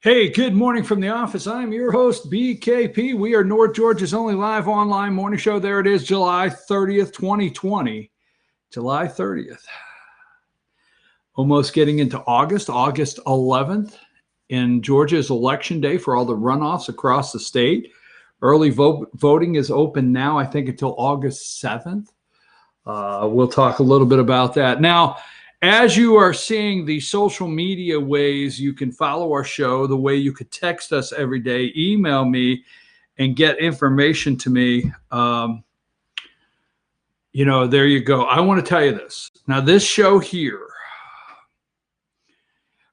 Hey, good morning from the office. I'm your host, BKP. We are North Georgia's only live online morning show. There it is, July 30th, 2020. July 30th. Almost getting into August 11th. In Georgia is election day for all the runoffs across the state. Early voting is open now, I think, until August 7th. We'll talk a little bit about that. Now, as you are seeing the social media ways you can follow our show, the way you could text us every day, email me, and get information to me, there you go. I want to tell you this. Now, this show here,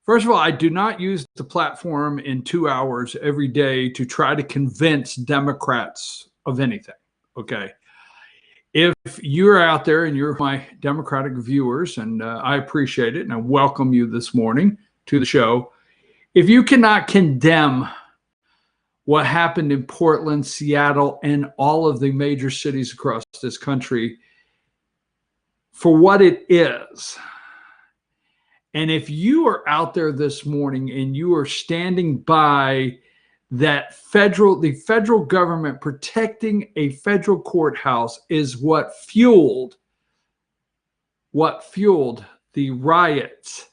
first of all, I do not use the platform in 2 hours every day to try to convince Democrats of anything, okay? If you're out there and you're my Democratic viewers, and I appreciate it, and I welcome you this morning to the show, if you cannot condemn what happened in Portland, Seattle, and all of the major cities across this country for what it is, and if you are out there this morning and you are standing by that the federal government protecting a federal courthouse is what fueled the riots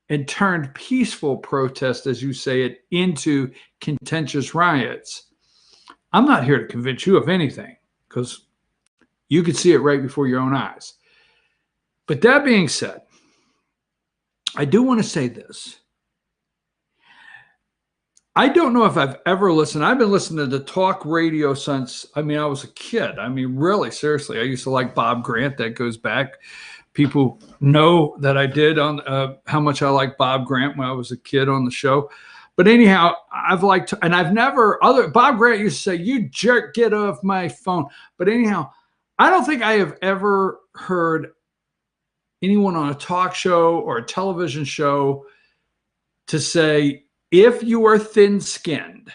and turned peaceful protest, as you say it, into contentious riots. I'm not here to convince you of anything because you can see it right before your own eyes. But that being said, I do want to say this. I don't know if I've ever listened. I've been listening to talk radio since, I was a kid. Really, seriously. I used to like Bob Grant. That goes back. People know that I did on how much I liked Bob Grant when I was a kid on the show. But anyhow, Bob Grant used to say, "You jerk, get off my phone." But anyhow, I don't think I have ever heard anyone on a talk show or a television show to say, if you are thin-skinned,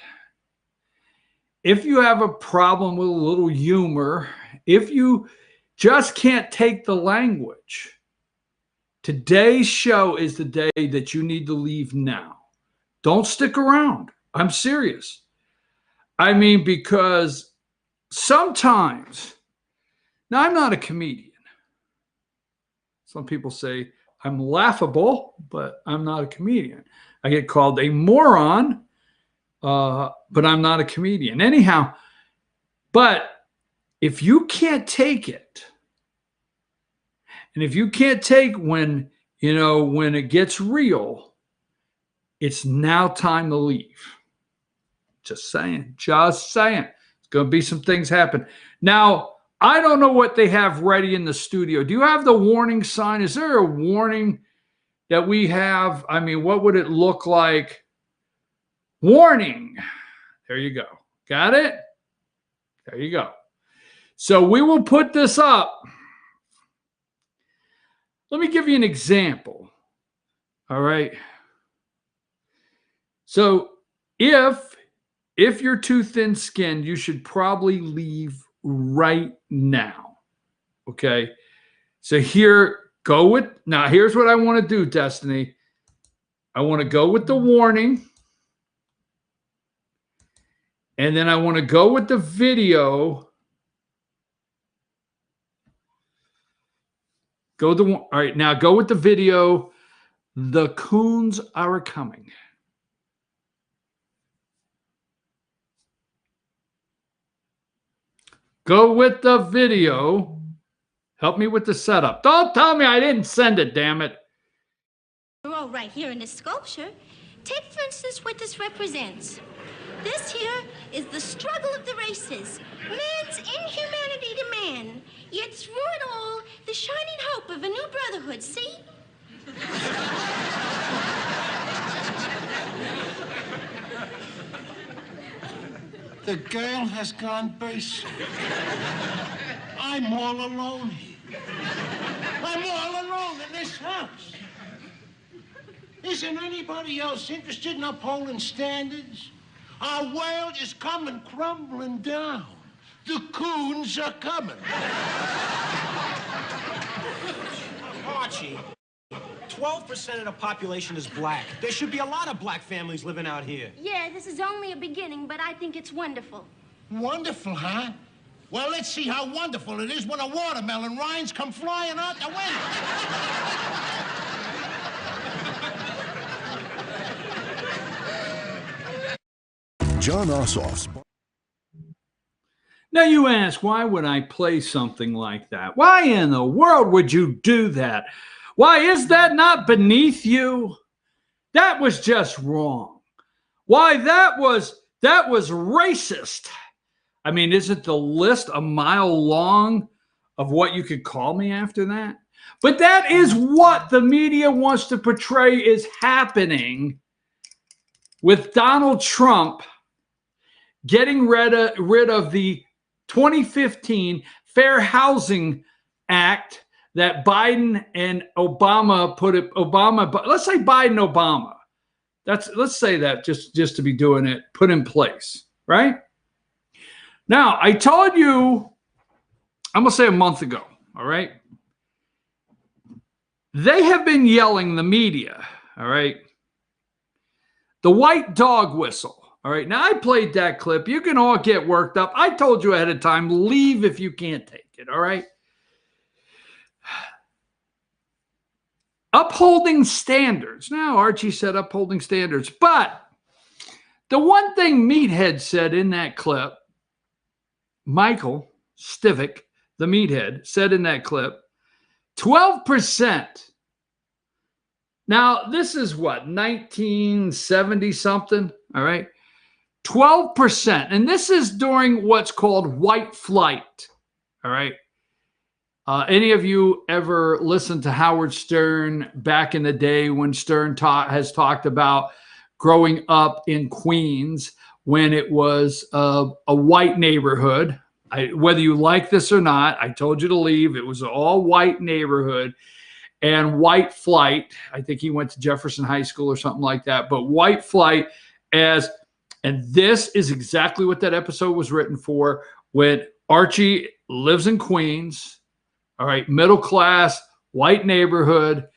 if you have a problem with a little humor, if you just can't take the language, today's show is the day that you need to leave now. Don't stick around. I'm serious. Because sometimes, now I'm not a comedian. Some people say I'm laughable, but I'm not a comedian. I get called a moron, but I'm not a comedian. Anyhow, but if you can't take it, and if you can't take when it gets real, it's now time to leave. Just saying. It's going to be some things happen. Now, I don't know what they have ready in the studio. Do you have the warning sign? Is there a warning that we have? What would it look like? Warning. There you go. Got it? There you go. So we will put this up. Let me give you an example. All right. So if you're too thin-skinned, you should probably leave right now. Okay. So here's what I want to do, Destiny. I want to go with the warning. And then I want to go with the video. All right, now go with the video. The coons are coming. Go with the video. Help me with the setup. Don't tell me I didn't send it, damn it. We're all right here in this sculpture. Take, for instance, what this represents. This here is the struggle of the races. Man's inhumanity to man. Yet through it all, the shining hope of a new brotherhood, see? The girl has gone basic. I'm all alone here. I'm all alone in this house. Isn't anybody else interested in upholding standards? Our world is coming crumbling down. The coons are coming. Archie, 12% of the population is black. There should be a lot of black families living out here. Yeah, this is only a beginning, but I think it's wonderful. Wonderful, huh? Well, let's see how wonderful it is when a watermelon rinds come flying out the window. John Ossoff's. Now you ask, why would I play something like that? Why in the world would you do that? Why is that not beneath you? That was just wrong. Why that was racist. I mean, isn't the list a mile long of what you could call me after that? But that is what the media wants to portray is happening with Donald Trump getting rid of the 2015 Fair Housing Act that Biden and Obama let's say Biden Obama. Let's say that just to be doing it, put in place, right? Now, I told you, I'm going to say a month ago, all right? They have been yelling, the media, all right? The white dog whistle. All right, now I played that clip. You can all get worked up. I told you ahead of time, leave if you can't take it, all right? Upholding standards. Now, Archie said upholding standards. But the one thing Meathead said in that clip, Michael Stivic, the Meathead, said in that clip, 12%. Now, this is what, 1970 something, all right? 12%. And this is during what's called white flight. All right. Any of you ever listened to Howard Stern back in the day when Stern has talked about growing up in Queens when it was a white neighborhood? Whether you like this or not, I told you to leave. It was an all white neighborhood and white flight. I think he went to Jefferson High School or something like that. But white flight and this is exactly what that episode was written for, when Archie lives in Queens, all right, middle class, white neighborhood.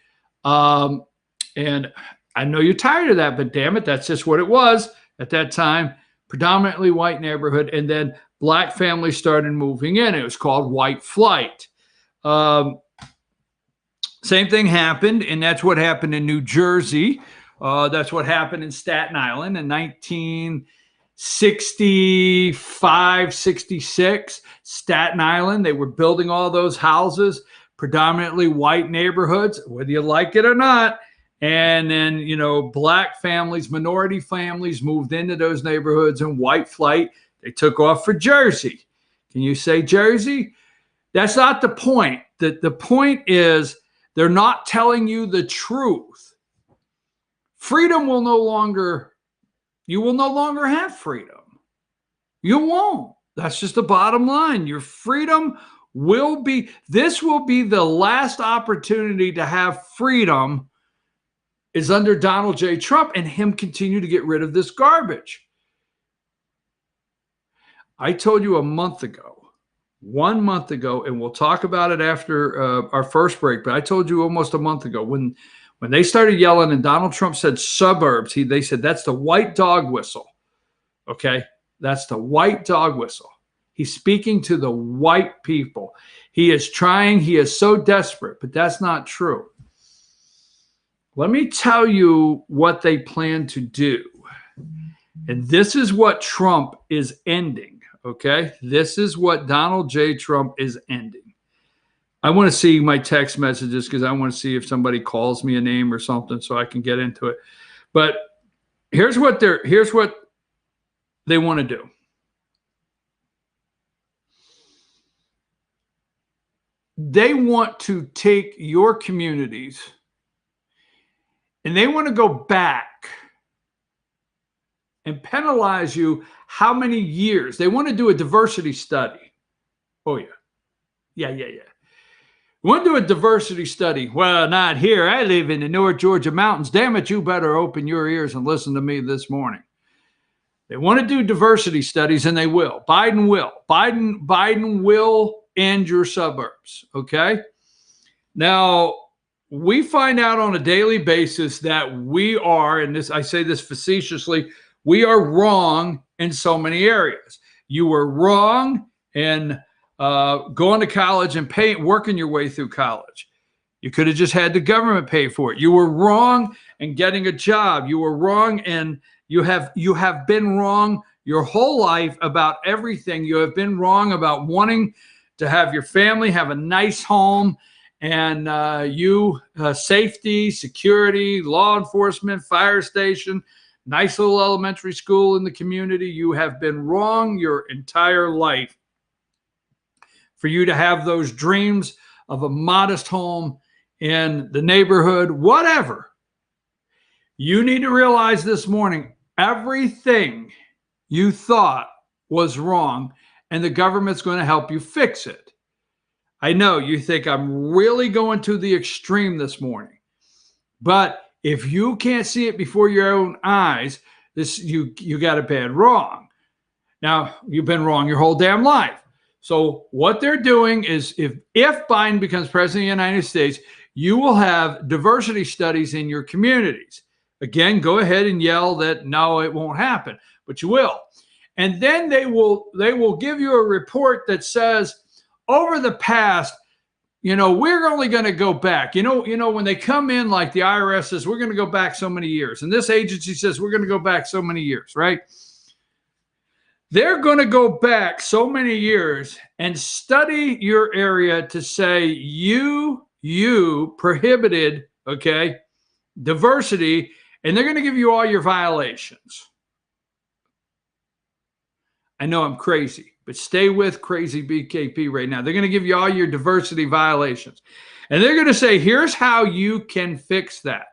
And I know you're tired of that, but damn it, that's just what it was at that time. Predominantly white neighborhood. And then black families started moving in. It was called white flight. Same thing happened, and that's what happened in New Jersey. That's what happened in Staten Island in 1965, 66. Staten Island, they were building all those houses, predominantly white neighborhoods, whether you like it or not. And then, black families, minority families moved into those neighborhoods, and white flight, they took off for Jersey. Can you say Jersey? That's not the point. The point is they're not telling you the truth. Freedom will no longer, you will no longer have freedom. You won't. That's just the bottom line. Your freedom will be, this will be the last opportunity to have freedom is under Donald J. Trump and him continue to get rid of this garbage. I told you 1 month ago, and we'll talk about it after our first break, but I told you almost a month ago when they started yelling and Donald Trump said suburbs, they said that's the white dog whistle. Okay? That's the white dog whistle. He's speaking to the white people. He is trying, he is so desperate, but that's not true. Let me tell you what they plan to do. And this is what Trump is ending. Okay? This is what Donald J. Trump is ending. I want to see my text messages because I want to see if somebody calls me a name or something so I can get into it. But here's what they want to do. They want to take your communities and they want to go back and penalize you how many years. They want to do a diversity study. Oh, yeah. Yeah. We want to do a diversity study. Well, not here. I live in the North Georgia mountains. Damn it, you better open your ears and listen to me this morning. They want to do diversity studies, and they will. Biden will. Biden will end your suburbs, okay? Now, we find out on a daily basis that we are, and this I say this facetiously, we are wrong in so many areas. You were wrong in going to college and working your way through college. You could have just had the government pay for it. You were wrong in getting a job. You were wrong, and you have been wrong your whole life about everything. You have been wrong about wanting to have your family have a nice home, and safety, security, law enforcement, fire station, nice little elementary school in the community. You have been wrong your entire life for you to have those dreams of a modest home in the neighborhood, whatever. You need to realize this morning, everything you thought was wrong, and the government's going to help you fix it. I know you think I'm really going to the extreme this morning, but if you can't see it before your own eyes, you got it bad wrong. Now, you've been wrong your whole damn life. So what they're doing is if Biden becomes president of the United States, you will have diversity studies in your communities. Again, go ahead and yell that no, it won't happen, but you will. And then they will give you a report that says, over the past, we're only going to go back. When they come in, like the IRS says, we're going to go back so many years. And this agency says, we're going to go back so many years, right? They're going to go back so many years and study your area to say you prohibited, diversity, and they're going to give you all your violations. I know I'm crazy, but stay with crazy BKP right now. They're going to give you all your diversity violations. And they're going to say, here's how you can fix that.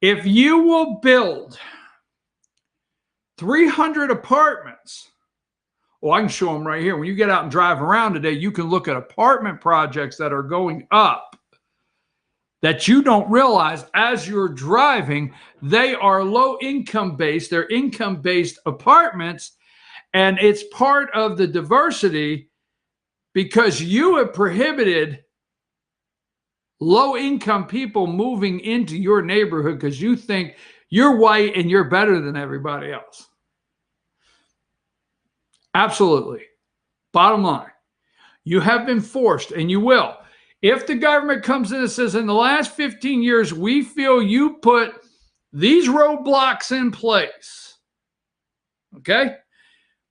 If you will build 300 apartments, I can show them right here. When you get out and drive around today, you can look at apartment projects that are going up that you don't realize as you're driving. They are low income based. They're income based apartments. And it's part of the diversity because you have prohibited low-income people moving into your neighborhood because you think you're white and you're better than everybody else. Absolutely. Bottom line, you have been forced, and you will. If the government comes in and says, in the last 15 years, we feel you put these roadblocks in place, okay?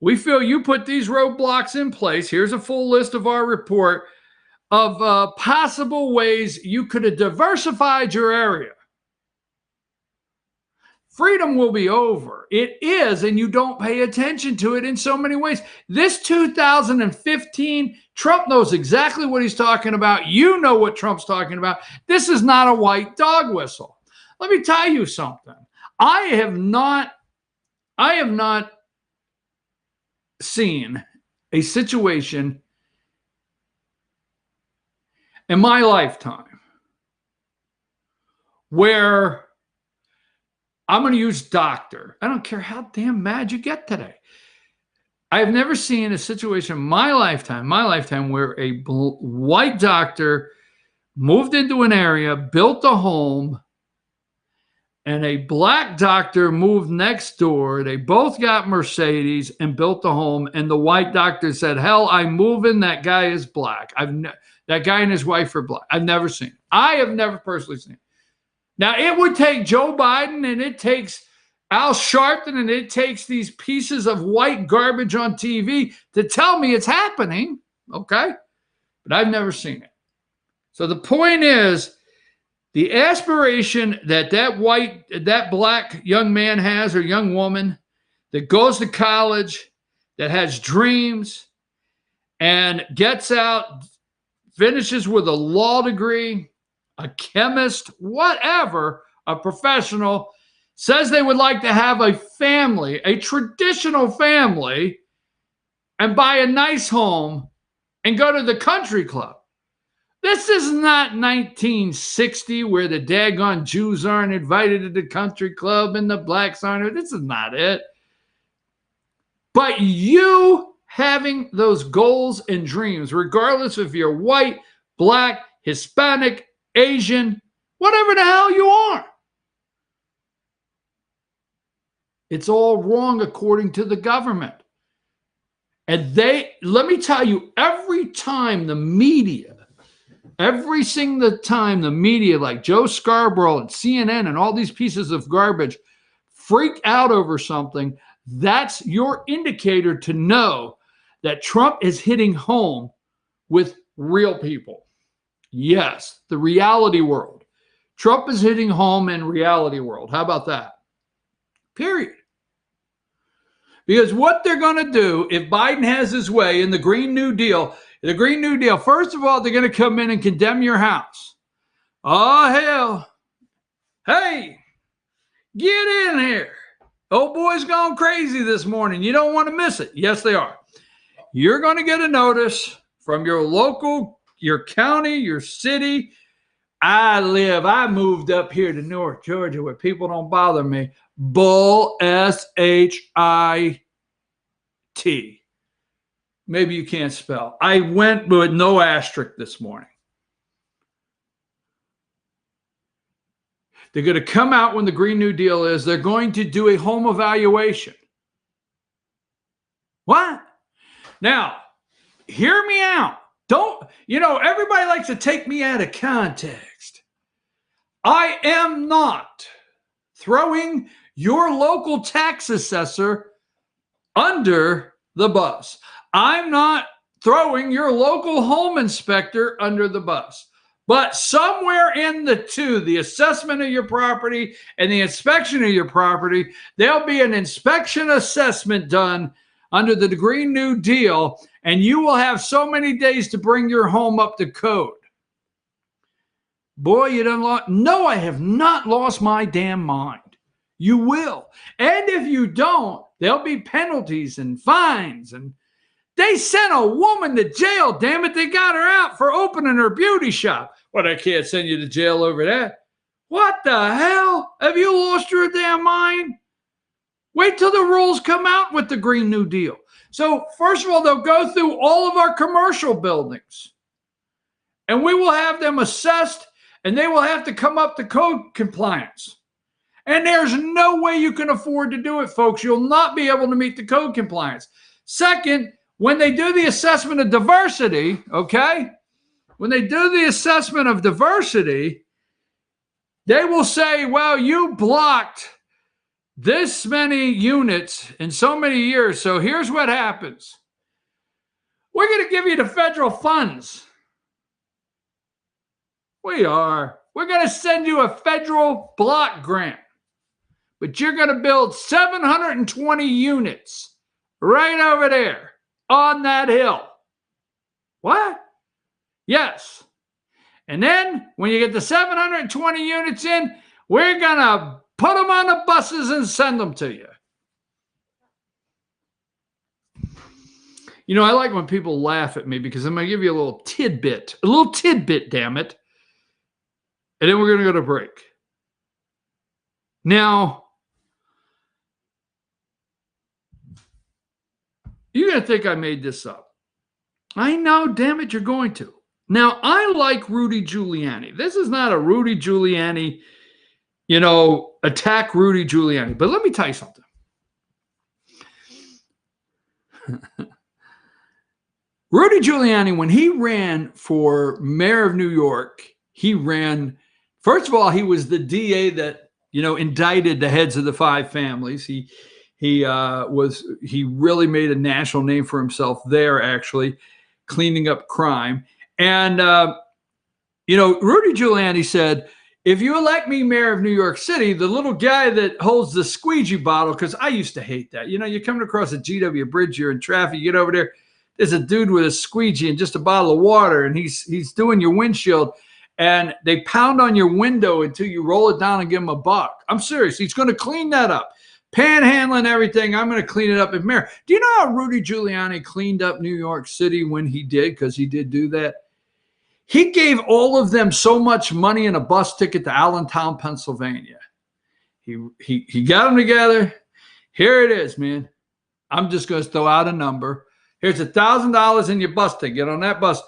We feel you put these roadblocks in place. Here's a full list of our report of possible ways you could have diversified your area. Freedom will be over. It is, and you don't pay attention to it in so many ways. This 2015, Trump knows exactly what he's talking about. You know what Trump's talking about. This is not a white dog whistle. Let me tell you something. I have not seen a situation in my lifetime where I'm going to use doctor. I don't care how damn mad you get today. I have never seen a situation in my lifetime where a white doctor moved into an area, built a home, and a black doctor moved next door. They both got Mercedes and built a home. And the white doctor said, hell, I'm moving. That guy is black. That guy and his wife are black. I've never seen it. I have never personally seen it. Now, it would take Joe Biden and it takes Al Sharpton and it takes these pieces of white garbage on TV to tell me it's happening. Okay? But I've never seen it. So the point is, the aspiration that black young man has or young woman that goes to college, that has dreams and gets out, finishes with a law degree, a chemist, whatever, a professional, says they would like to have a family, a traditional family, and buy a nice home and go to the country club. This is not 1960 where the daggone Jews aren't invited to the country club and the blacks aren't. This is not it. But you having those goals and dreams, regardless if you're white, black, Hispanic, Asian, whatever the hell you are. It's all wrong according to the government. And let me tell you, every time the media, every single time the media like Joe Scarborough and CNN and all these pieces of garbage freak out over something, that's your indicator to know that Trump is hitting home with real people. Yes, the reality world. Trump is hitting home in reality world. How about that? Period. Because what they're going to do if Biden has his way in the Green New Deal, first of all, they're going to come in and condemn your house. Oh, hell. Hey, get in here. Old boy's gone crazy this morning. You don't want to miss it. Yes, they are. You're going to get a notice from your local, your county, your city. I moved up here to North Georgia where people don't bother me. Bull, S-H-I-T. Maybe you can't spell. I went with no asterisk this morning. They're going to come out when the Green New Deal is. They're going to do a home evaluation. What? Now, hear me out. Everybody likes to take me out of context. I am not throwing your local tax assessor under the bus. I'm not throwing your local home inspector under the bus. But somewhere in the two, the assessment of your property and the inspection of your property, there'll be an inspection assessment done under the Green New Deal, and you will have so many days to bring your home up to code. Boy, you done lost. No, I have not lost my damn mind. You will. And if you don't, there'll be penalties and fines. And they sent a woman to jail, damn it. They got her out for opening her beauty shop. Well, I can't send you to jail over that. What the hell? Have you lost your damn mind? Wait till the rules come out with the Green New Deal. So first of all, they'll go through all of our commercial buildings and we will have them assessed and they will have to come up to code compliance. And there's no way you can afford to do it, folks. You'll not be able to meet the code compliance. Second, when they do the assessment of diversity, okay? When they do the assessment of diversity, they will say, well, you blocked this many units in so many years. So here's what happens. We're going to give you the federal funds. We are. We're going to send you a federal block grant. But you're going to build 720 units right over there on that hill. What? Yes. And then when you get the 720 units in, we're going to put them on the buses and send them to you. You know, I like when people laugh at me because I'm going to give you a little tidbit, damn it. And then we're going to go to break. Now, you're going to think I made this up. I know, damn it, you're going to. Now, I like Rudy Giuliani. This is not a Rudy Giuliani, attack Rudy Giuliani. But let me tell you something. Rudy Giuliani, when he ran for mayor of New York, first of all, he was the DA that, indicted the heads of the 5 families. He really made a national name for himself there, actually, cleaning up crime. And, Rudy Giuliani said, if you elect me mayor of New York City, the little guy that holds the squeegee bottle, because I used to hate that. You're coming across a GW bridge, you're in traffic, you get over there, there's a dude with a squeegee and just a bottle of water, and he's doing your windshield, and they pound on your window until you roll it down and give him $1. I'm serious. He's going to clean that up. Panhandling everything. I'm going to clean it up as mayor. Do you know how Rudy Giuliani cleaned up New York City when he did? Because he did do that. He gave all of them so much money and a bus ticket to Allentown, Pennsylvania. He got them together. Here it is, man. I'm just going to throw out a number. Here's $1,000 in your bus ticket on that bus.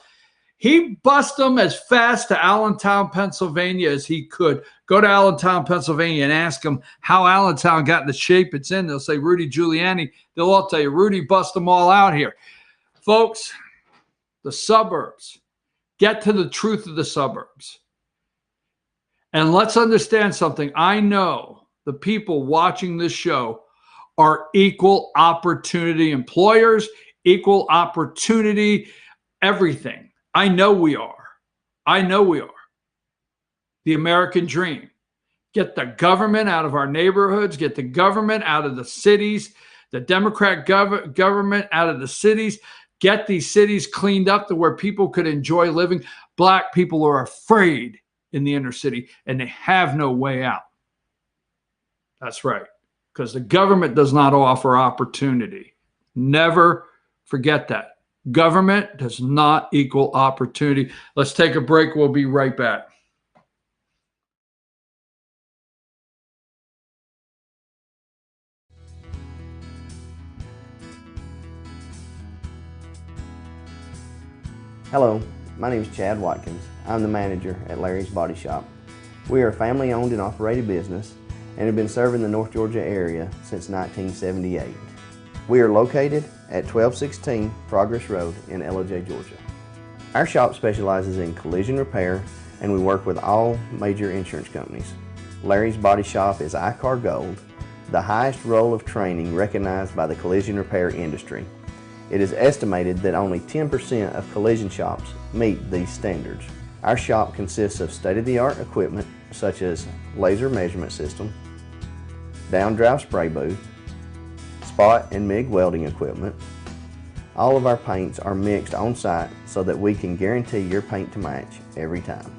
He bust them as fast to Allentown, Pennsylvania as he could. Go to Allentown, Pennsylvania and ask them how Allentown got in the shape it's in. They'll say Rudy Giuliani. They'll all tell you Rudy bust them all out here. Folks, the suburbs. Get to the truth of the suburbs. And let's understand something. I know the people watching this show are equal opportunity employers, equal opportunity everything. I know we are. I know we are. The American dream. Get the government out of our neighborhoods. Get the government out of the cities. The Democrat government out of the cities. Get these cities cleaned up to where people could enjoy living. Black people are afraid in the inner city, and they have no way out. That's right. Because the government does not offer opportunity. Never forget that. Government does not equal opportunity. Let's take a break. We'll be right back. Hello, my name is Chad Watkins. I'm the manager at Larry's Body Shop. We are a family-owned and operated business and have been serving the North Georgia area since 1978. We are located at 1216 Progress Road in Ellijay, Georgia. Our shop specializes in collision repair and we work with all major insurance companies. Larry's Body Shop is ICAR Gold, the highest role of training recognized by the collision repair industry. It is estimated that only 10% of collision shops meet these standards. Our shop consists of state-of-the-art equipment such as laser measurement system, down-drive spray booth, spot and MIG welding equipment. All of our paints are mixed on site so that we can guarantee your paint to match every time.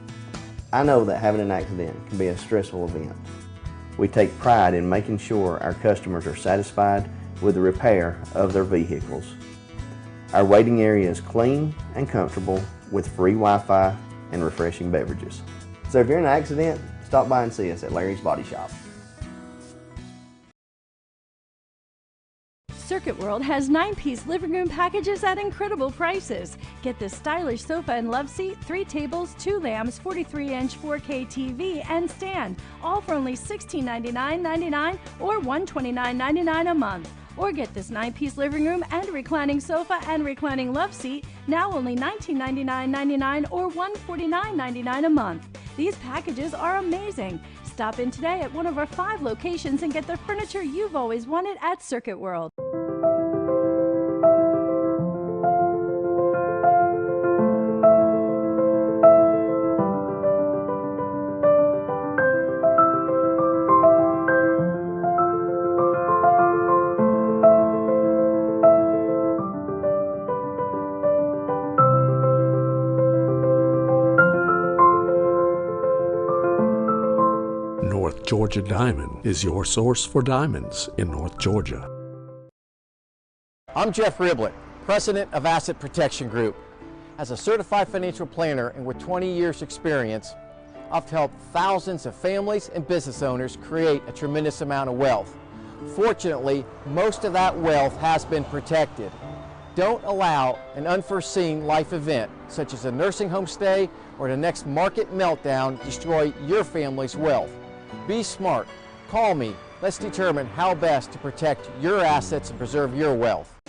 I know that having an accident can be a stressful event. We take pride in making sure our customers are satisfied with the repair of their vehicles. Our waiting area is clean and comfortable with free Wi-Fi and refreshing beverages. So if you're in an accident, stop by and see us at Larry's Body Shop. Circuit World has 9-piece living room packages at incredible prices. Get this stylish sofa and love seat, 3 tables, 2 lamps, 43-inch 4K TV, and stand, all for only $1699.99 or $129.99 a month. Or get this 9-piece living room and reclining sofa and reclining love seat, now only $1999.99 or $149.99 a month. These packages are amazing. Stop in today at one of our 5 locations and get the furniture you've always wanted at Circuit World. North Georgia Diamond is your source for diamonds in North Georgia. I'm Jeff Riblett, President of Asset Protection Group. As a certified financial planner and with 20 years experience, I've helped thousands of families and business owners create a tremendous amount of wealth. Fortunately, most of that wealth has been protected. Don't allow an unforeseen life event, such as a nursing home stay or the next market meltdown, destroy your family's wealth. Be smart. Call me. Let's determine how best to protect your assets and preserve your wealth.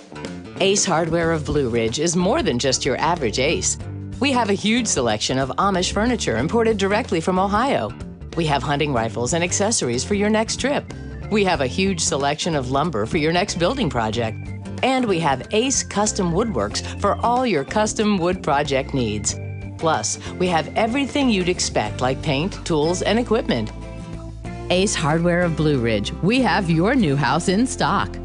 Ace Hardware of Blue Ridge is more than just your average Ace. We have a huge selection of Amish furniture imported directly from Ohio. We have hunting rifles and accessories for your next trip. We have a huge selection of lumber for your next building project. And we have Ace Custom Woodworks for all your custom wood project needs. Plus, we have everything you'd expect, like paint, tools, and equipment. Ace Hardware of Blue Ridge. We have your new house in stock.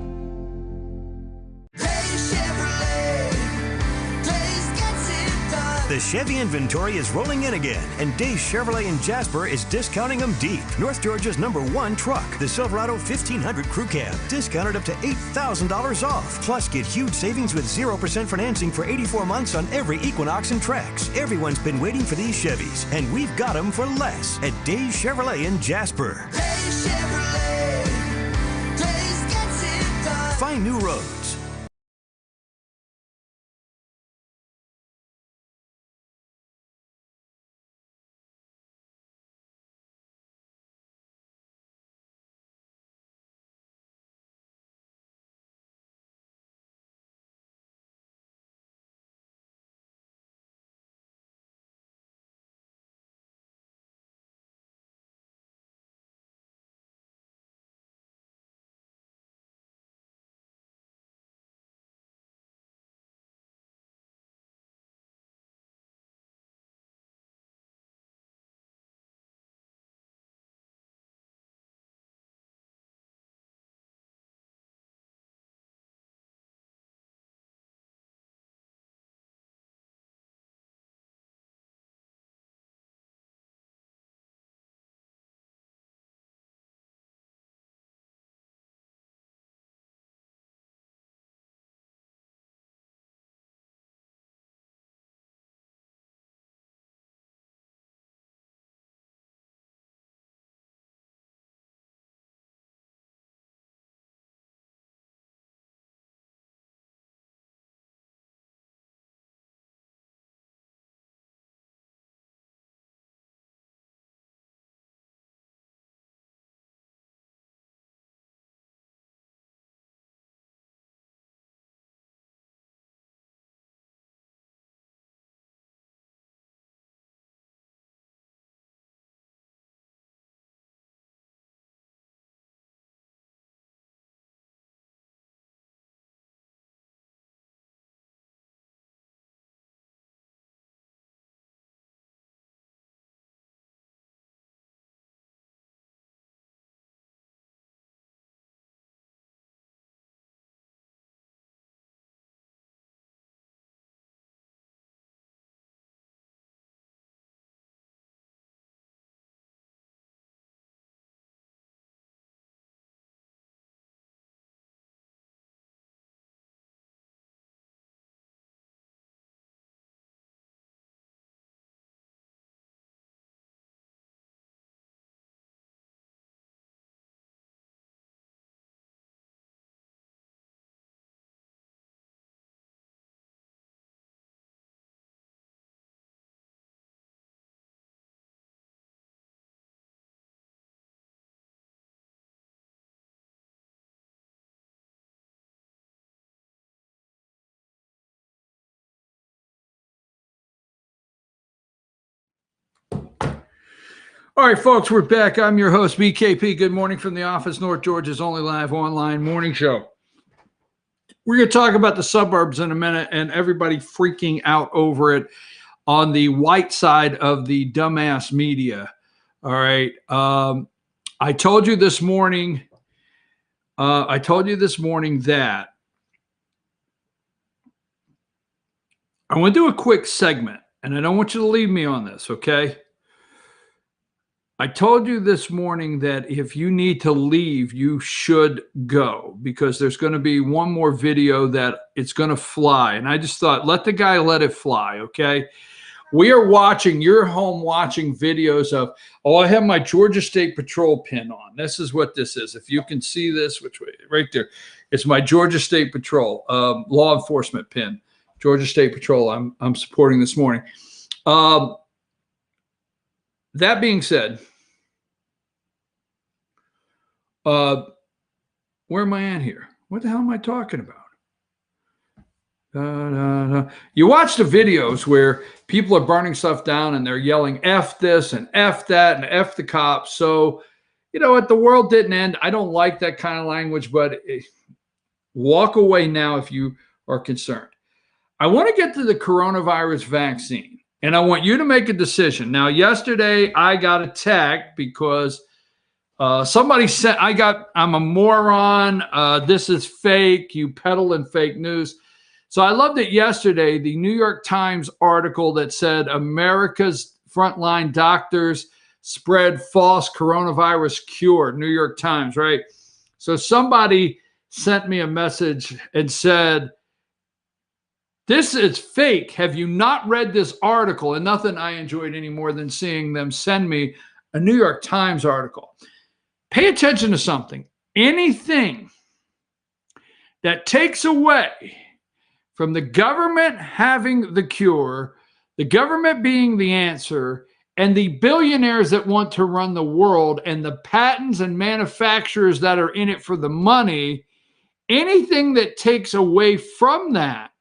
The Chevy inventory is rolling in again, and Days Chevrolet in Jasper is discounting them deep. North Georgia's #1 truck, the Silverado 1500 Crew Cab, discounted up to $8,000 off. Plus, get huge savings with 0% financing for 84 months on every Equinox and Trax. Everyone's been waiting for these Chevys, and we've got them for less at Days Chevrolet in Jasper. Find new roads. All right, folks, we're back. I'm your host, BKP. Good morning from the office, North Georgia's only live online morning show. We're going to talk about the suburbs in a minute and everybody freaking out over it on the white side of the dumbass media. All right. I told you this morning that I want to do a quick segment, and I don't want you to leave me on this, okay? I told you this morning that if you need to leave, you should go, because there's going to be one more video that it's going to fly. And I just thought, let the guy let it fly, okay? We are watching, you're home watching videos of, oh, I have my Georgia State Patrol pin on. This is what this is. If you can see this, which way, right there, it's my Georgia State Patrol law enforcement pin. Georgia State Patrol I'm supporting this morning. That being said, where am I at here? What the hell am I talking about? You watch the videos where people are burning stuff down and they're yelling F this and F that and F the cops. So, you know what? The world didn't end. I don't like that kind of language, but walk away now if you are concerned. I want to get to the coronavirus vaccine, and I want you to make a decision. Now, yesterday I got attacked because somebody said I'm a moron. This is fake. You peddling fake news. So I loved it yesterday, the New York Times article that said America's frontline doctors spread false coronavirus cure, New York Times, right? So somebody sent me a message and said, this is fake. Have you not read this article? And nothing I enjoyed any more than seeing them send me a New York Times article. Pay attention to something. Anything that takes away from the government having the cure, the government being the answer, and the billionaires that want to run the world, and the patents and manufacturers that are in it for the money, anything that takes away from that,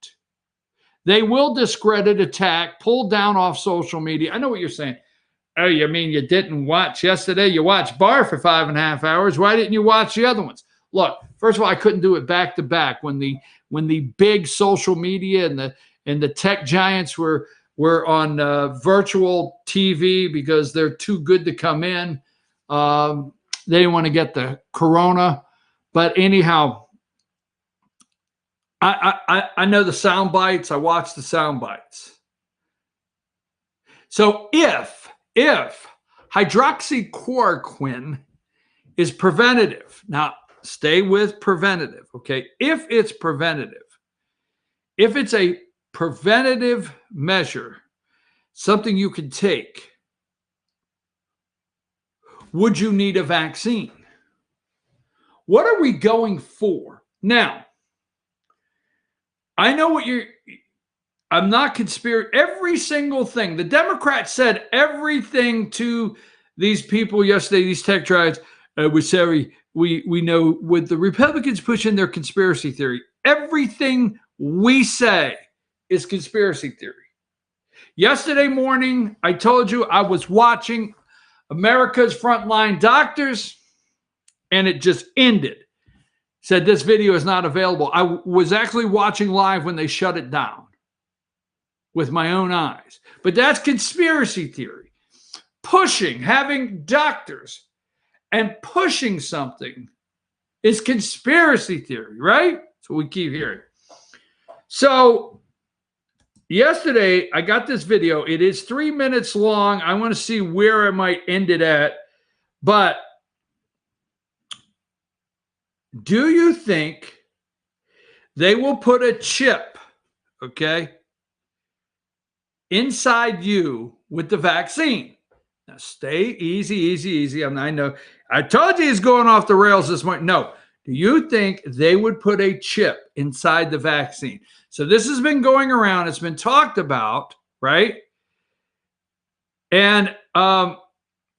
they will discredit, attack, pull down off social media. I know what you're saying. Oh, you mean you didn't watch yesterday? You watched Barr for 5.5 hours. Why didn't you watch the other ones? Look, first of all, I couldn't do it back to back when the big social media and the tech giants were on virtual TV because they're too good to come in. They didn't want to get the corona. But anyhow, I know the sound bites. I watch the sound bites. So if hydroxychloroquine is preventative, now stay with preventative, okay? If it's preventative, if it's a preventative measure, something you could take, would you need a vaccine? What are we going for? Now, I know what I'm not conspiracy. Every single thing. The Democrats said everything to these people yesterday, these tech giants. We're sorry. We know with the Republicans pushing their conspiracy theory, everything we say is conspiracy theory. Yesterday morning, I told you I was watching America's Frontline Doctors, and it just ended. Said this video is not available. I was actually watching live when they shut it down with my own eyes. But that's conspiracy theory. Pushing, having doctors and pushing something is conspiracy theory, right? That's what we keep hearing. So yesterday, I got this video. It is 3 minutes long. I want to see where I might end it at. But do you think they will put a chip, okay, inside you with the vaccine? Now, stay easy. I know. I told you he's going off the rails this morning. No. Do you think they would put a chip inside the vaccine? So this has been going around. It's been talked about, right? And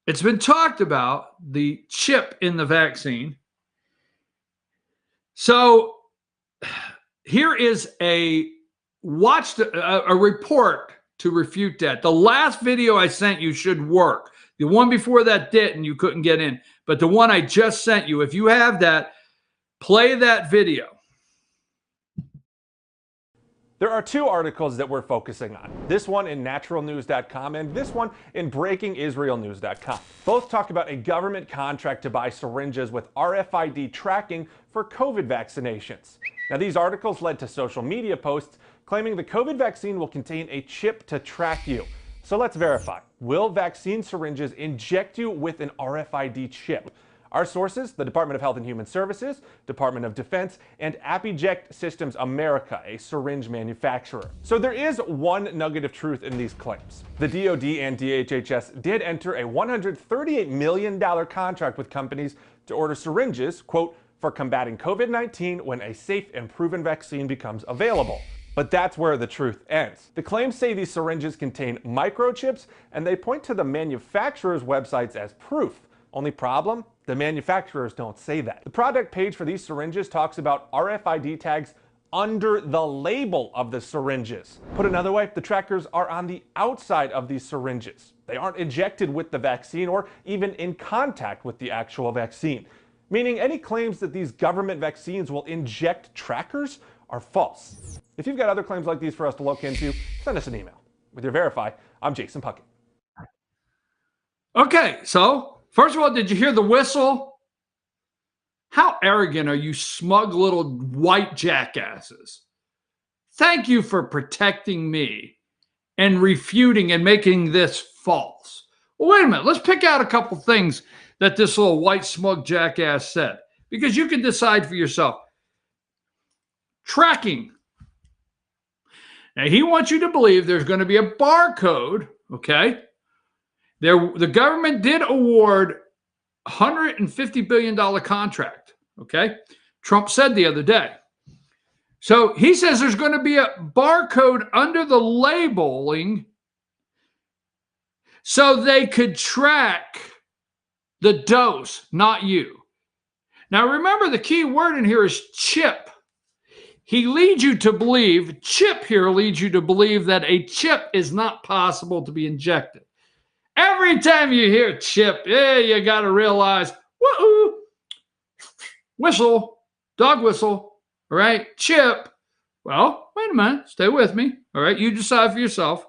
it's been talked about, the chip in the vaccine. So here is a report to refute that. The last video I sent you should work. The one before that didn't, you couldn't get in. But the one I just sent you, if you have that, play that video. There are two articles that we're focusing on. This one in naturalnews.com and this one in breakingisraelnews.com. Both talk about a government contract to buy syringes with RFID tracking for COVID vaccinations. Now, these articles led to social media posts claiming the COVID vaccine will contain a chip to track you. So let's verify. Will vaccine syringes inject you with an RFID chip? Our sources, the Department of Health and Human Services, Department of Defense, and Apiject Systems America, a syringe manufacturer. So there is one nugget of truth in these claims. The DoD and DHHS did enter a $138 million contract with companies to order syringes, quote, for combating COVID-19 when a safe and proven vaccine becomes available. But that's where the truth ends. The claims say these syringes contain microchips, and they point to the manufacturer's websites as proof. Only problem? The manufacturers don't say that. The product page for these syringes talks about RFID tags under the label of the syringes. Put another way, the trackers are on the outside of these syringes. They aren't injected with the vaccine or even in contact with the actual vaccine. Meaning any claims that these government vaccines will inject trackers are false. If you've got other claims like these for us to look into, send us an email. With your Verify, I'm Jason Puckett. Okay, so first of all, did you hear the whistle? How arrogant are you smug little white jackasses? Thank you for protecting me and refuting and making this false. Well, wait a minute. Let's pick out a couple things that this little white smug jackass said, because you can decide for yourself. Tracking. Now, he wants you to believe there's going to be a barcode, okay? The government did award $150 billion contract, okay? Trump said the other day. So he says there's going to be a barcode under the labeling so they could track the dose, not you. Now remember, the key word in here is chip. He leads you to believe, chip here leads you to believe that a chip is not possible to be injected. Every time you hear chip, you got to realize, woo-hoo, whistle, dog whistle, all right, chip. Well, wait a minute, stay with me, all right, you decide for yourself.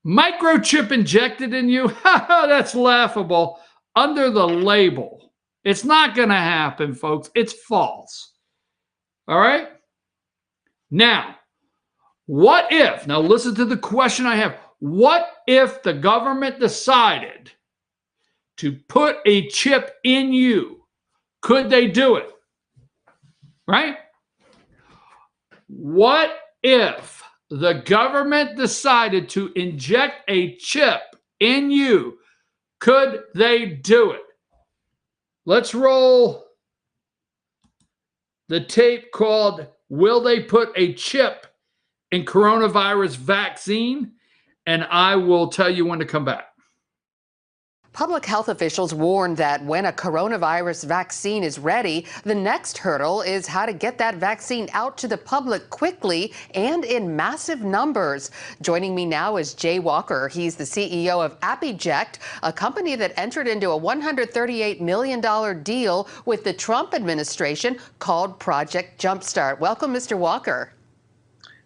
Microchip injected in you, that's laughable. Under the label. It's not going to happen, folks. It's false. All right? Now, what if, now listen to the question I have. What if the government decided to put a chip in you? Could they do it? Right? What if the government decided to inject a chip in you? Could they do it? Let's roll the tape called Will They Put a Chip in Coronavirus Vaccine? And I will tell you when to come back. Public health officials warned that when a coronavirus vaccine is ready, the next hurdle is how to get that vaccine out to the public quickly and in massive numbers. Joining me now is Jay Walker. He's the CEO of Apiject, a company that entered into a $138 million deal with the Trump administration called Project Jumpstart. Welcome, Mr. Walker.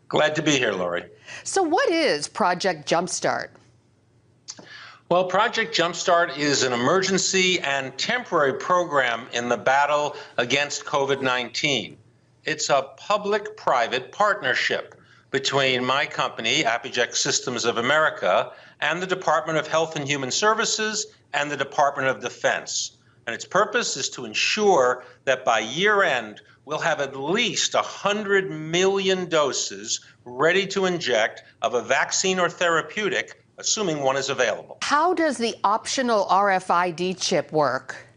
Glad to be here, Lori. So what is Project Jumpstart? Well, Project Jumpstart is an emergency and temporary program in the battle against COVID-19. It's a public-private partnership between my company, Apiject Systems of America, and the Department of Health and Human Services and the Department of Defense. And its purpose is to ensure that by year end, we'll have at least 100 million doses ready to inject of a vaccine or therapeutic, assuming one is available. How does the optional RFID chip work?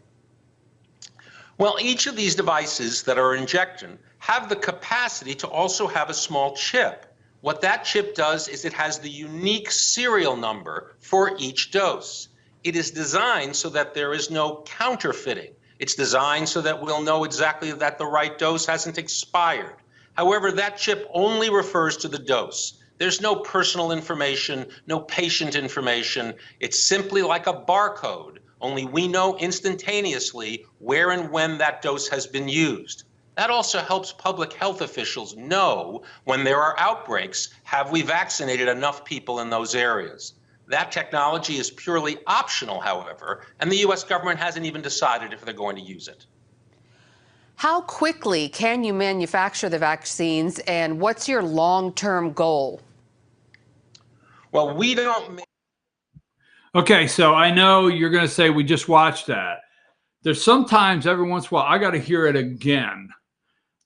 Well, each of these devices that are injecting have the capacity to also have a small chip. What that chip does is it has the unique serial number for each dose. It is designed so that there is no counterfeiting. It's designed so that we'll know exactly that the right dose hasn't expired. However, that chip only refers to the dose. There's no personal information, no patient information. It's simply like a barcode, only we know instantaneously where and when that dose has been used. That also helps public health officials know when there are outbreaks, have we vaccinated enough people in those areas? That technology is purely optional, however, and the U.S. government hasn't even decided if they're going to use it. How quickly can you manufacture the vaccines, and what's your long-term goal? Well, we don't. Okay, so I know you're going to say we just watched that. There's sometimes every once in a while I got to hear it again.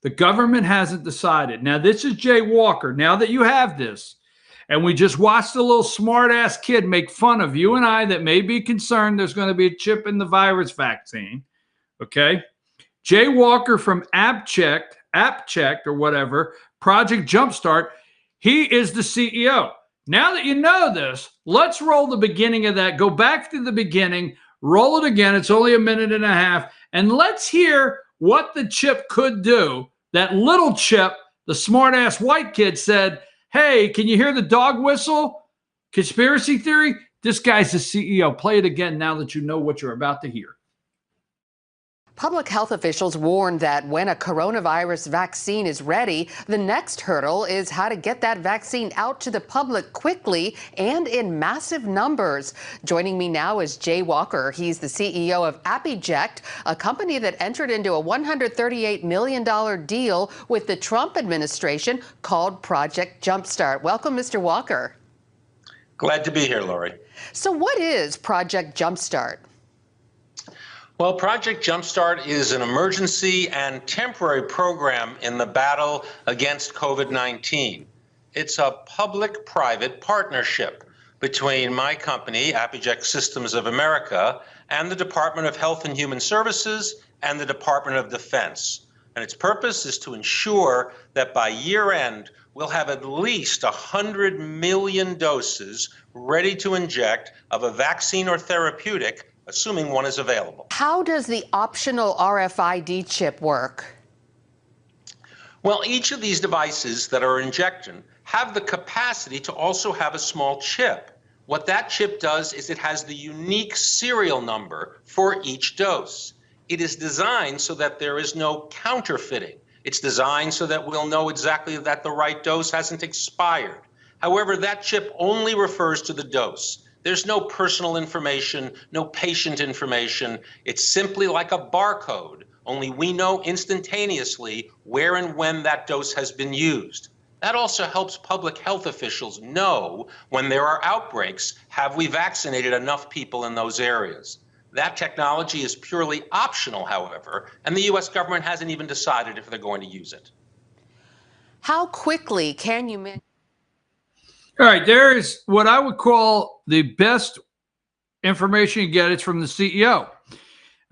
The government hasn't decided. Now, this is Jay Walker. Now that you have this, and we just watched a little smart-ass kid make fun of you and I that may be concerned there's going to be a chip in the virus vaccine, okay? Jay Walker from AppCheck or whatever, Project Jumpstart, he is the CEO. Now that you know this, let's roll the beginning of that. Go back to the beginning, roll it again. It's only a minute and a half. And let's hear what the chip could do. That little chip, the smart-ass white kid said, hey, can you hear the dog whistle? Conspiracy theory? This guy's the CEO. Play it again now that you know what you're about to hear. Public health officials warned that when a coronavirus vaccine is ready, the next hurdle is how to get that vaccine out to the public quickly and in massive numbers. Joining me now is Jay Walker. He's the CEO of AppEject, a company that entered into a $138 million deal with the Trump administration called Project Jumpstart. Welcome, Mr. Walker. Glad to be here, Lori. So what is Project Jumpstart? Well, Project Jumpstart is an emergency and temporary program in the battle against COVID-19. It's a public-private partnership between my company, AppEject Systems of America, and the Department of Health and Human Services and the Department of Defense. And its purpose is to ensure that by year end, we'll have at least 100 million doses ready to inject of a vaccine or therapeutic, assuming one is available. How does the optional RFID chip work? Well, each of these devices that are injecting have the capacity to also have a small chip. What that chip does is it has the unique serial number for each dose. It is designed so that there is no counterfeiting. It's designed so that we'll know exactly that the right dose hasn't expired. However, that chip only refers to the dose. There's no personal information, no patient information. It's simply like a barcode, only we know instantaneously where and when that dose has been used. That also helps public health officials know when there are outbreaks, have we vaccinated enough people in those areas? That technology is purely optional, however, and the U.S. government hasn't even decided if they're going to use it. How quickly can you All right, there's what I would call the best information you get. It's from the CEO,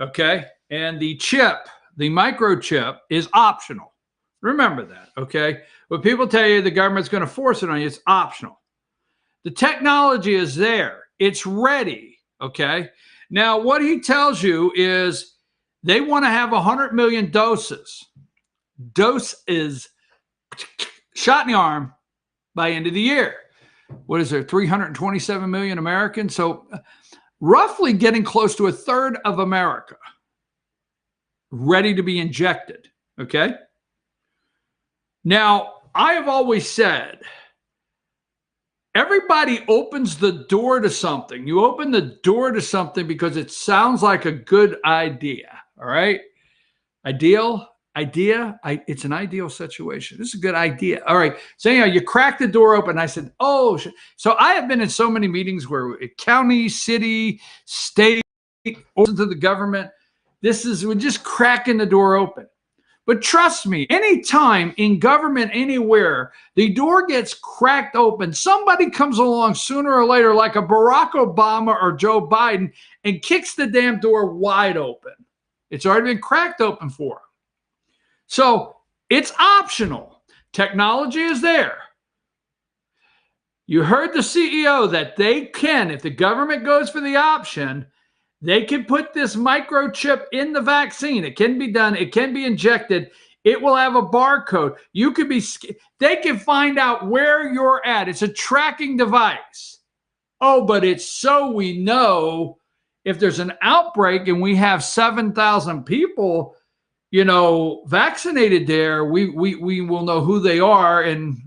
okay? And the chip, the microchip, is optional. Remember that, okay? When people tell you the government's going to force it on you, it's optional. The technology is there. It's ready, okay? Now, what he tells you is they want to have 100 million doses. Dose is shot in the arm by end of the year. What is there, 327 million Americans? So roughly getting close to a third of America ready to be injected, okay? Now, I have always said, everybody opens the door to something. You open the door to something because it sounds like a good idea, all right? It's an ideal situation. This is a good idea. All right. So anyhow, you crack the door open. I said, oh, so I have been in so many meetings where county, city, state, or to the government, we're just cracking the door open. But trust me, anytime in government anywhere, the door gets cracked open, somebody comes along sooner or later, like a Barack Obama or Joe Biden, and kicks the damn door wide open. It's already been cracked open for them. So it's optional. Technology is there. You heard the CEO that they can, if the government goes for the option, they can put this microchip in the vaccine. It can be done. It can be injected It will have a barcode. You could be, they can find out where you're at. It's a tracking device. Oh, but it's so we know if there's an outbreak and we have 7,000 people, you know, vaccinated there, we will know who they are. And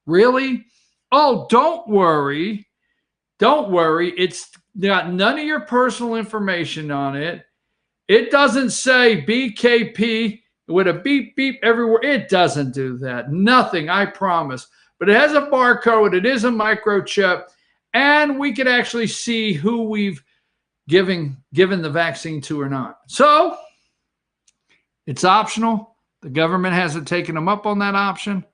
really? Oh, don't worry. Don't worry. It's got none of your personal information on it. It doesn't say BKP with a beep, beep everywhere. It doesn't do that. Nothing, I promise. But it has a barcode. It is a microchip. And we can actually see who we've given the vaccine to or not. So it's optional. The government hasn't taken them up on that option.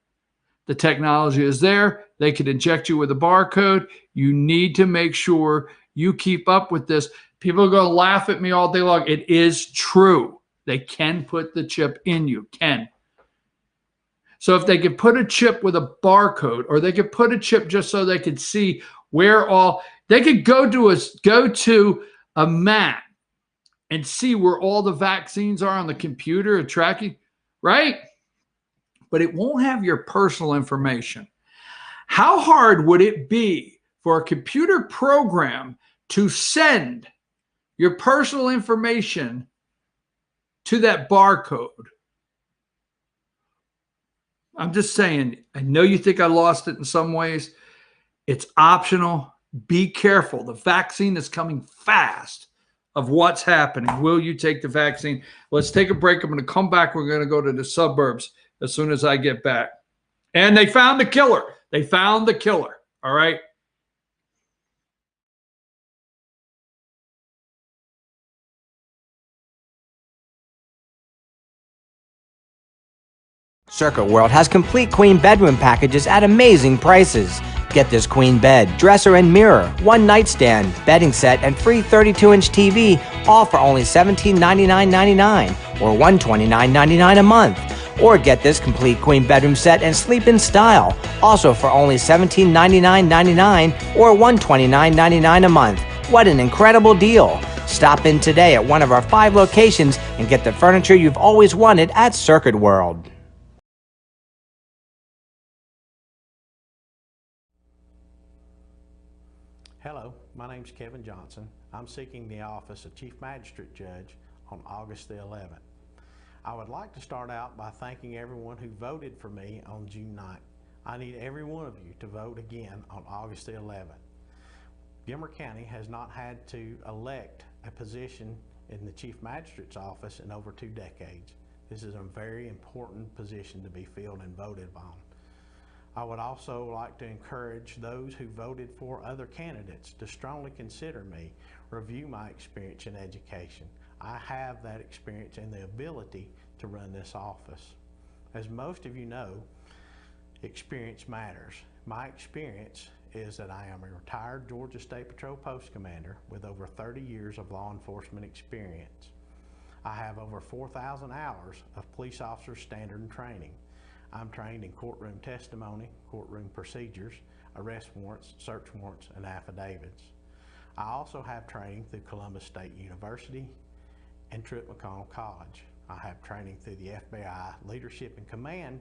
The technology is there. They could inject you with a barcode. You need to make sure you keep up with this. People are going to laugh at me all day long. It is true. They can put the chip in you. Can. So if they could put a chip with a barcode, or they could put a chip just so they could see where all, they could go to a map and see where all the vaccines are on the computer and tracking, right? But it won't have your personal information. How hard would it be for a computer program to send your personal information to that barcode? I'm just saying, I know you think I lost it in some ways. It's optional. Be careful. The vaccine is coming fast of what's happening. Will you take the vaccine? Let's take a break. I'm going to come back. We're going to go to the suburbs as soon as I get back. And they found the killer. They found the killer. All right. Circuit World has complete queen bedroom packages at amazing prices. Get this queen bed, dresser and mirror, one nightstand, bedding set, and free 32-inch TV, all for only $1799.99 or $129.99 a month. Or get this complete queen bedroom set and sleep in style, also for only $1799.99 or $129.99 a month. What an incredible deal! Stop in today at one of our 5 locations and get the furniture you've always wanted at Circuit World. Hello, my name's Kevin Johnson. I'm seeking the office of Chief Magistrate Judge on August the 11th. I would like to start out by thanking everyone who voted for me on June 9th. I need every one of you to vote again on August the 11th. Gilmer County has not had to elect a position in the Chief Magistrate's office in over 2 decades. This is a very important position to be filled and voted on. I would also like to encourage those who voted for other candidates to strongly consider me, review my experience in education. I have that experience and the ability to run this office. As most of you know, experience matters. My experience is that I am a retired Georgia State Patrol Post Commander with over 30 years of law enforcement experience. I have over 4,000 hours of police officer standard and training. I'm trained in courtroom testimony, courtroom procedures, arrest warrants, search warrants, and affidavits. I also have training through Columbus State University and Truett McConnell College. I have training through the FBI Leadership and Command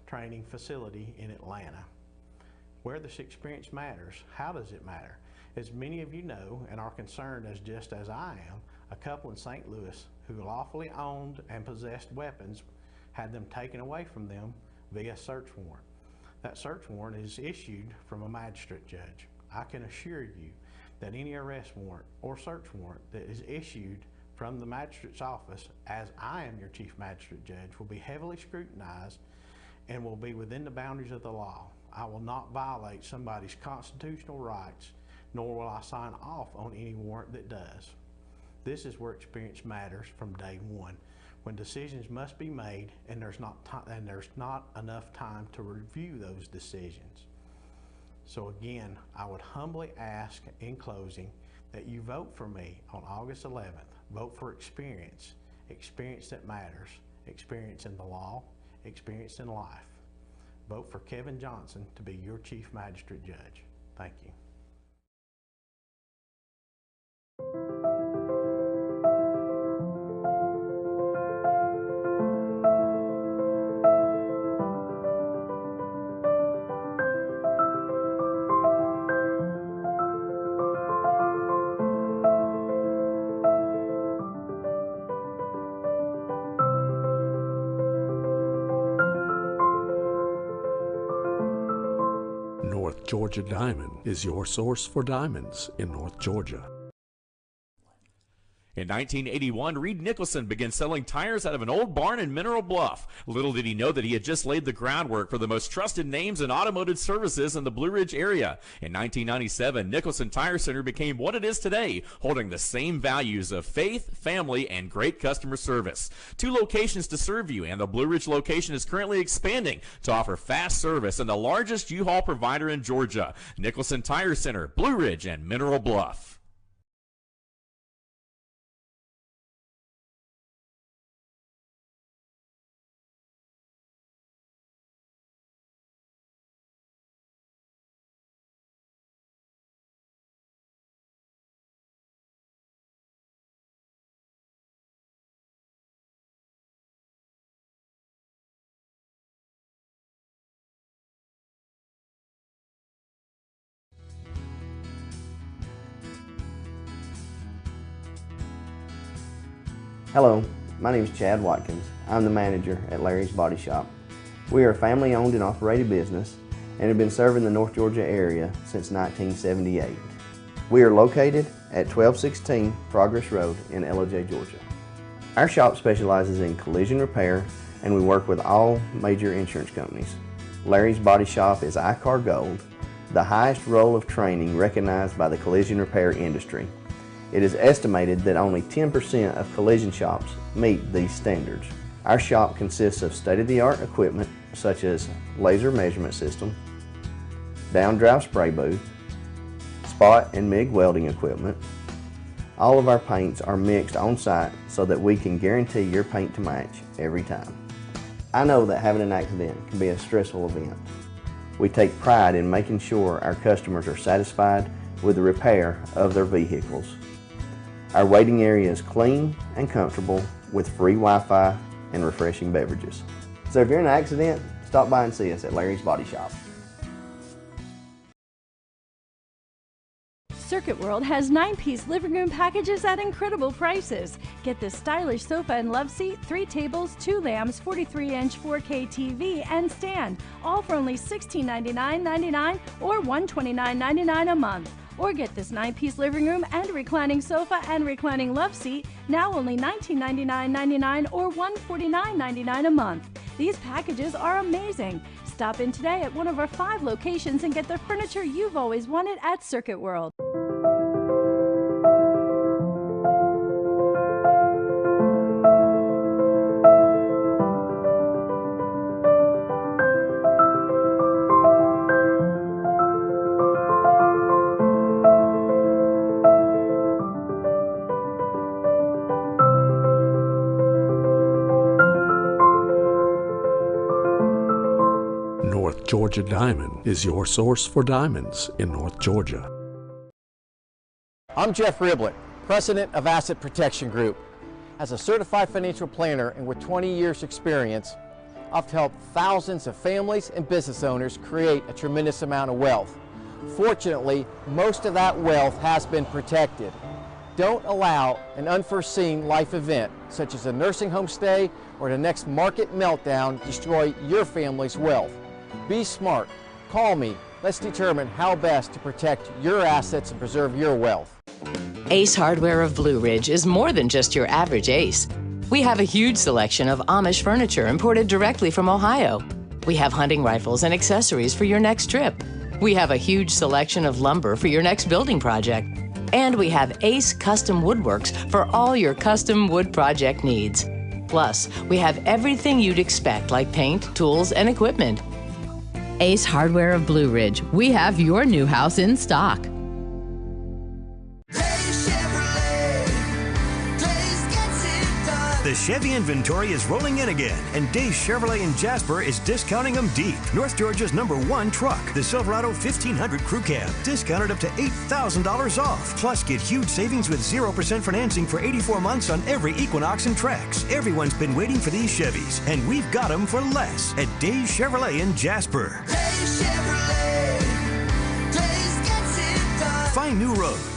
Training Facility in Atlanta. Where this experience matters, how does it matter? As many of you know and are concerned as just as I am, a couple in St. Louis who lawfully owned and possessed weapons had them taken away from them via search warrant. That search warrant is issued from a magistrate judge. I can assure you that any arrest warrant or search warrant that is issued from the magistrate's office, as I am your chief magistrate judge, will be heavily scrutinized and will be within the boundaries of the law. I will not violate somebody's constitutional rights, nor will I sign off on any warrant that does. This is where experience matters from day one, when decisions must be made and there's not enough time to review those decisions. So again, I would humbly ask in closing that you vote for me on August 11th. Vote for experience, experience that matters, experience in the law, experience in life. Vote for Kevin Johnson to be your Chief Magistrate Judge. Thank you. Georgia Diamond is your source for diamonds in North Georgia. In 1981, Reed Nicholson began selling tires out of an old barn in Mineral Bluff. Little did he know that he had just laid the groundwork for the most trusted names in automotive services in the Blue Ridge area. In 1997, Nicholson Tire Center became what it is today, holding the same values of faith, family, and great customer service. 2 locations to serve you, and the Blue Ridge location is currently expanding to offer fast service and the largest U-Haul provider in Georgia. Nicholson Tire Center, Blue Ridge, and Mineral Bluff. Hello, my name is Chad Watkins. I'm the manager at Larry's Body Shop. We are a family-owned and operated business and have been serving the North Georgia area since 1978. We are located at 1216 Progress Road in LOJ, Georgia. Our shop specializes in collision repair and we work with all major insurance companies. Larry's Body Shop is ICAR Gold, the highest role of training recognized by the collision repair industry. It is estimated that only 10% of collision shops meet these standards. Our shop consists of state-of-the-art equipment such as laser measurement system, down-drive spray booth, spot and MIG welding equipment. All of our paints are mixed on site so that we can guarantee your paint to match every time. I know that having an accident can be a stressful event. We take pride in making sure our customers are satisfied with the repair of their vehicles. Our waiting area is clean and comfortable with free Wi-Fi and refreshing beverages. So if you're in an accident, stop by and see us at Larry's Body Shop. Circuit World has 9-piece living room packages at incredible prices. Get this stylish sofa and love seat, 3 tables, 2 lamps, 43-inch 4K TV, and stand, all for only $1699.99 or $129.99 a month. Or get this 9-piece living room and reclining sofa and reclining love seat, now only $1999.99 or $149.99 a month. These packages are amazing. Stop in today at one of our 5 locations and get the furniture you've always wanted at Circuit World. North Georgia Diamond is your source for diamonds in North Georgia. I'm Jeff Riblett, President of Asset Protection Group. As a certified financial planner and with 20 years experience, I've helped thousands of families and business owners create a tremendous amount of wealth. Fortunately, most of that wealth has been protected. Don't allow an unforeseen life event, such as a nursing home stay or the next market meltdown, destroy your family's wealth. Be smart. Call me. Let's determine how best to protect your assets and preserve your wealth. Ace Hardware of Blue Ridge is more than just your average Ace. We have a huge selection of Amish furniture imported directly from Ohio. We have hunting rifles and accessories for your next trip. We have a huge selection of lumber for your next building project. And we have Ace Custom Woodworks for all your custom wood project needs. Plus, we have everything you'd expect, like paint, tools, and equipment. Ace Hardware of Blue Ridge. We have your new house in stock. The Chevy inventory is rolling in again, and Days Chevrolet in Jasper is discounting them deep. North Georgia's #1 truck, the Silverado 1500 Crew Cab, discounted up to $8,000 off. Plus, get huge savings with 0% financing for 84 months on every Equinox and Trax. Everyone's been waiting for these Chevys, and we've got them for less at Days Chevrolet in Jasper. Find new roads.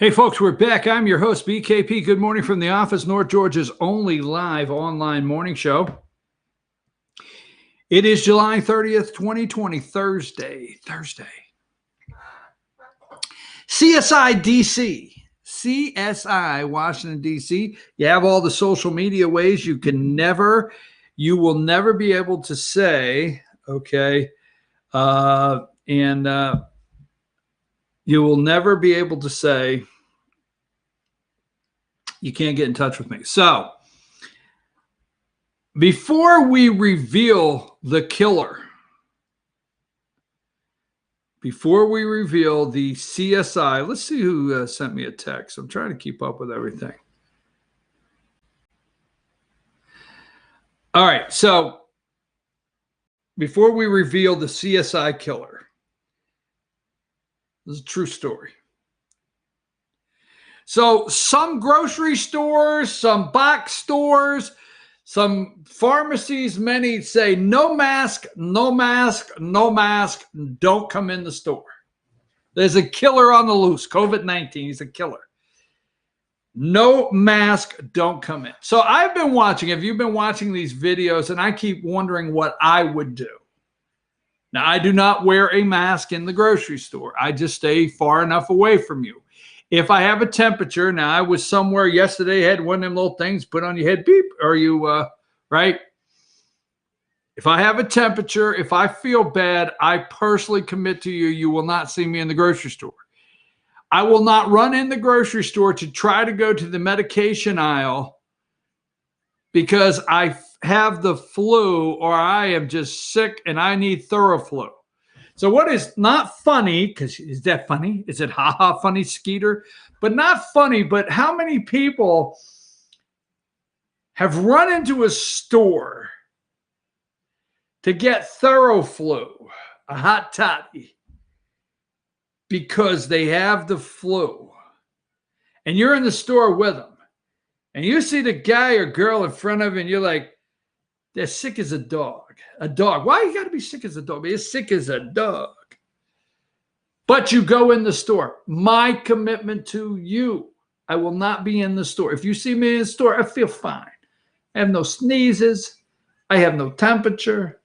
Hey, folks, we're back. I'm your host, BKP. Good morning from the office, North Georgia's only live online morning show. It is July 30th, 2020, Thursday. CSI DC, CSI Washington, D.C. You have all the social media ways you will never be able to say, okay, you will never be able to say you can't get in touch with me. So before we reveal the killer, before we reveal the CSI, let's see who sent me a text. I'm trying to keep up with everything. All right, so before we reveal the CSI killer, this is a true story. So some grocery stores, some box stores, some pharmacies, many say no mask, no mask, no mask, don't come in the store. There's a killer on the loose, COVID-19, he's a killer. No mask, don't come in. So I've been watching, if you've been watching these videos, and I keep wondering what I would do. Now, I do not wear a mask in the grocery store. I just stay far enough away from you. If I have a temperature, now I was somewhere yesterday, had one of them little things put on your head, beep, are you, right? If I have a temperature, if I feel bad, I personally commit to you, you will not see me in the grocery store. I will not run in the grocery store to try to go to the medication aisle because I have the flu or I am just sick and I need Theraflu. So what is not funny, because is that funny? Is it ha-ha funny, Skeeter? But not funny, but how many people have run into a store to get Theraflu, a hot toddy, because they have the flu. And you're in the store with them. And you see the guy or girl in front of you and you're like, they're sick as a dog. A dog. Why you got to be sick as a dog? Be as sick as a dog. But you go in the store. My commitment to you, I will not be in the store. If you see me in the store, I feel fine. I have no sneezes. I have no temperature.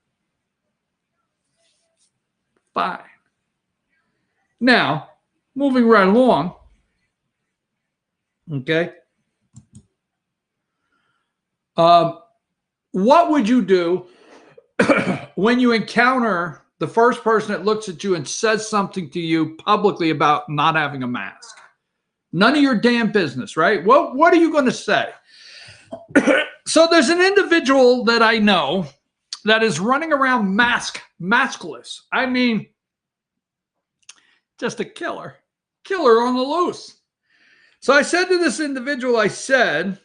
Fine. Now, moving right along. Okay. What would you do when you encounter the first person that looks at you and says something to you publicly about not having a mask? None of your damn business, right? Well, what are you going to say? So there's an individual that I know that is running around maskless. I mean, just a killer on the loose. So I said to this individual, I said,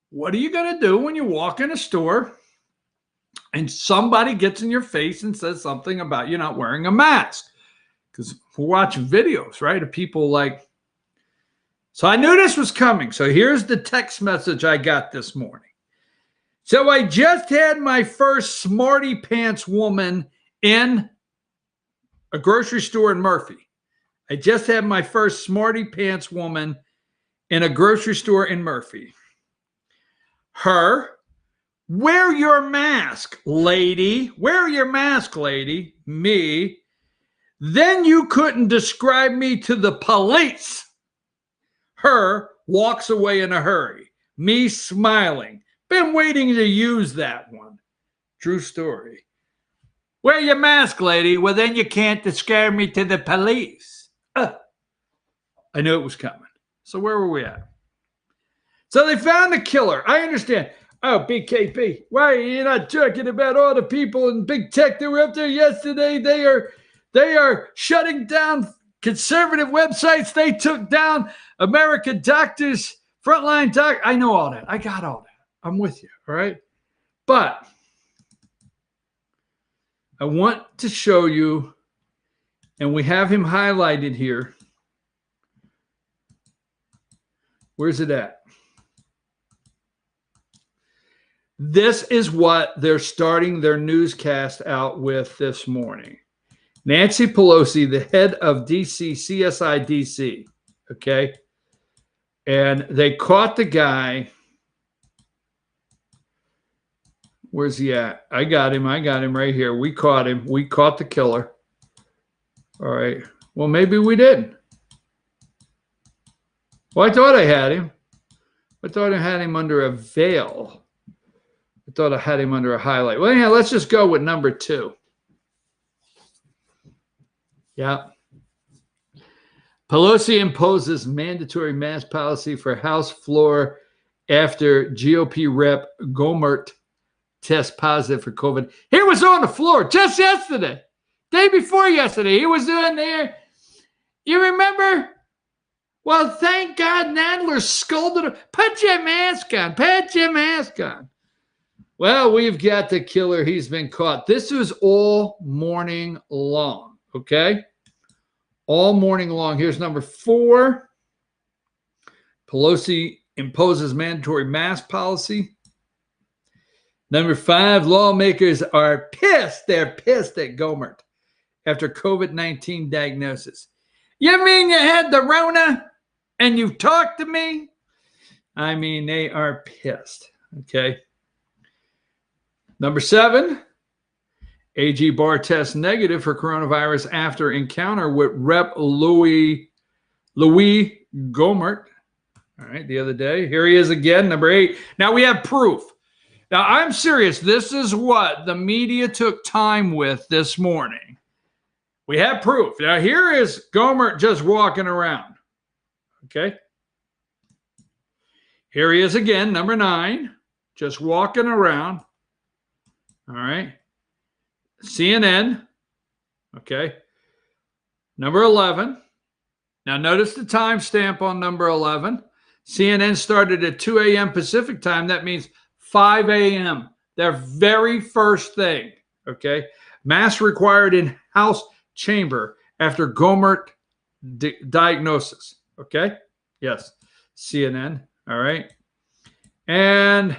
what are you going to do when you walk in a store and somebody gets in your face and says something about you not wearing a mask? Because we're watching videos, right, of people like, so I knew this was coming. So here's the text message I got this morning. So I just had my first smarty pants woman in a grocery store in Murphy. I just had my first smarty pants woman in a grocery store in Murphy. Her, wear your mask, lady. Wear your mask, lady. Me. Then you couldn't describe me to the police. Her walks away in a hurry. Me smiling. Been waiting to use that one. True story. Wear your mask, lady. Well, then you can't describe me to the police. I knew it was coming. So where were we at? So they found the killer. I understand. Oh, BKP, why are you not talking about all the people in big tech that were up there yesterday? They are shutting down conservative websites. They took down American Doctors, Frontline Doc. I know all that. I got all that. I'm with you, all right? But I want to show you, and we have him highlighted here. Where's it at? This is what they're starting their newscast out with this morning. Nancy Pelosi, the head of DC, CSI DC, okay? And they caught the guy. Where's he at? I got him right here. We caught him. We caught the killer. All right. Well, maybe we didn't. Well, I thought I had him. I thought I had him under a veil. I thought I had him under a highlight. Well, anyhow, let's just go with number 2. Yeah. Pelosi imposes mandatory mask policy for House floor after GOP rep Gohmert tests positive for COVID. He was on the floor just yesterday. Day before yesterday. He was in there. You remember? Well, thank God Nadler scolded him. Put your mask on. Put your mask on. Well, we've got the killer. He's been caught. This was all morning long, okay? All morning long. Here's number 4. Pelosi imposes mandatory mask policy. Number 5, lawmakers are pissed. They're pissed at Gohmert after COVID-19 diagnosis. You mean you had the Rona and you talked to me? I mean, they are pissed, okay? Number 7, AG Barr tests negative for coronavirus after encounter with Rep. Louis Gohmert. All right, the other day. Here he is again, number 8. Now we have proof. Now, I'm serious. This is what the media took time with this morning. We have proof. Now, here is Gohmert just walking around. Okay? Here he is again, number 9, just walking around. All right? CNN. Okay? Number 11. Now, notice the timestamp on number 11. CNN started at 2 a.m. Pacific time. That means 5 a.m. Their very first thing, okay? Mask required in House chamber after Gohmert diagnosis, okay? Yes, CNN, all right? And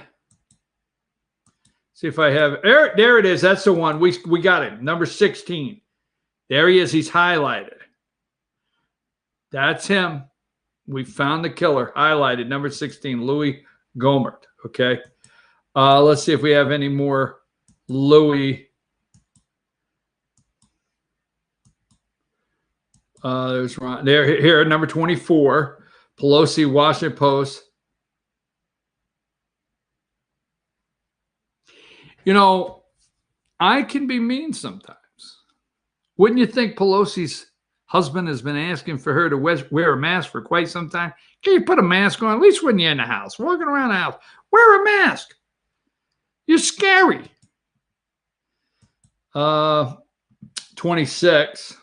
see if I have, there it is. That's the one. We got him, number 16. There he is. He's highlighted. That's him. We found the killer, highlighted, number 16, Louis Gohmert, okay? Let's see if we have any more Louis. There's Ron. Here, number 24, Pelosi, Washington Post. You know, I can be mean sometimes. Wouldn't you think Pelosi's husband has been asking for her to wear a mask for quite some time? Can you put a mask on, at least when you're in the house, walking around the house? Wear a mask. You're scary. 26.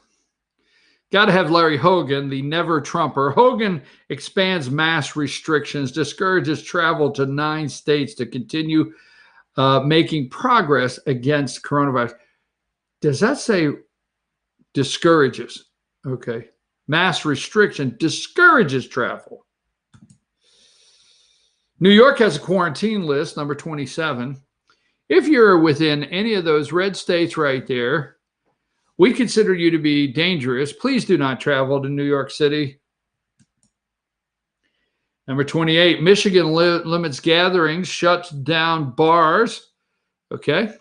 Got to have Larry Hogan, the never Trumper. Hogan expands mask restrictions, discourages travel to 9 states to continue making progress against coronavirus. Does that say discourages? Okay. Mask restriction discourages travel. New York has a quarantine list, number 27. If you're within any of those red states right there, we consider you to be dangerous. Please do not travel to New York City. Number 28, Michigan limits gatherings, shuts down bars. Okay.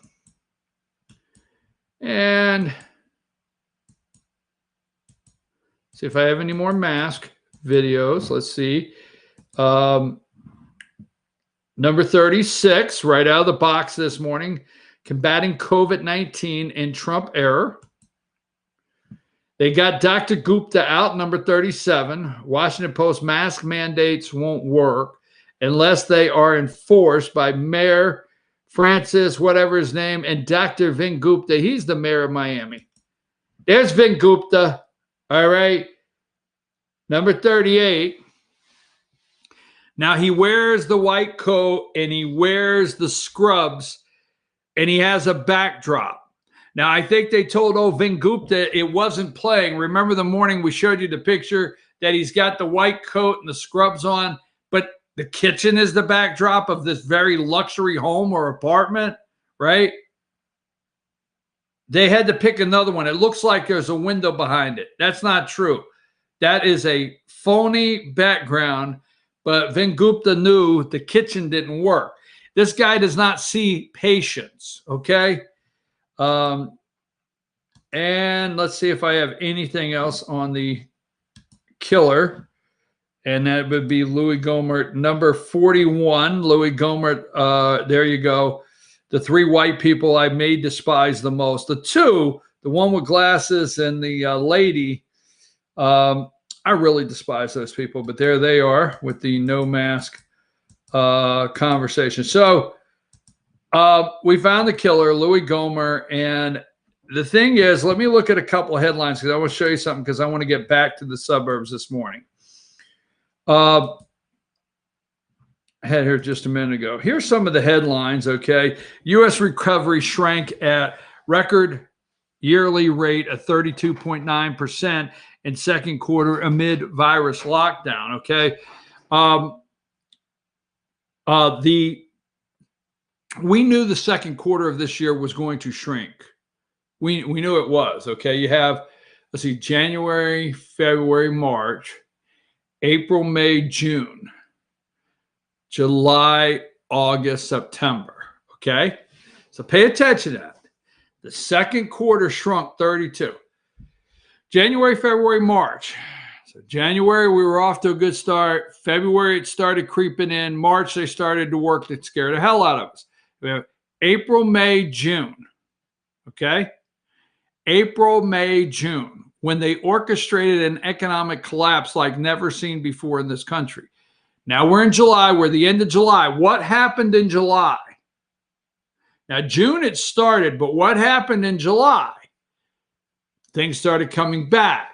And see if I have any more mask videos. Let's see. Number 36, right out of the box this morning, combating COVID-19 in Trump era. They got Dr. Gupta out, number 37. Washington Post, mask mandates won't work unless they are enforced by Mayor Francis, whatever his name, and Dr. Vin Gupta. He's the mayor of Miami. There's Vin Gupta. All right. Number 38. Now, he wears the white coat and he wears the scrubs and he has a backdrop. Now, I think they told Vin Gupta it wasn't playing. Remember the morning we showed you the picture that he's got the white coat and the scrubs on, but the kitchen is the backdrop of this very luxury home or apartment, right? they had to pick another one. It looks like there's a window behind it. That's not true. That is a phony background, but Vin Gupta knew the kitchen didn't work. This guy does not see patience, okay? And let's see if I have anything else on the killer. And that would be Louis Gohmert, number 41. Louis Gohmert, there you go. The three white people I may despise the most. The two, the one with glasses and the lady, I really despise those people, but there they are with the no mask conversation. So we found the killer, Louis Gohmert, and the thing is, let me look at a couple of headlines because I want to show you something because I want to get back to the suburbs this morning. I had here just a minute ago. Here's some of the headlines, okay? U.S. recovery shrank at record yearly rate of 32.9% in second quarter amid virus lockdown, okay? We knew the second quarter of this year was going to shrink. We knew it was, okay? You have, let's see, January, February, March, April, May, June, July, August, September, okay? So pay attention to that. The second quarter shrunk 32. January, February, March. So January, we were off to a good start. February, it started creeping in. March, they started to work that scared the hell out of us. We have April, May, June, okay? April, May, June, when they orchestrated an economic collapse like never seen before in this country. Now we're in July. We're the end of July. What happened in July? Now, June it started, but what happened in July? Things started coming back.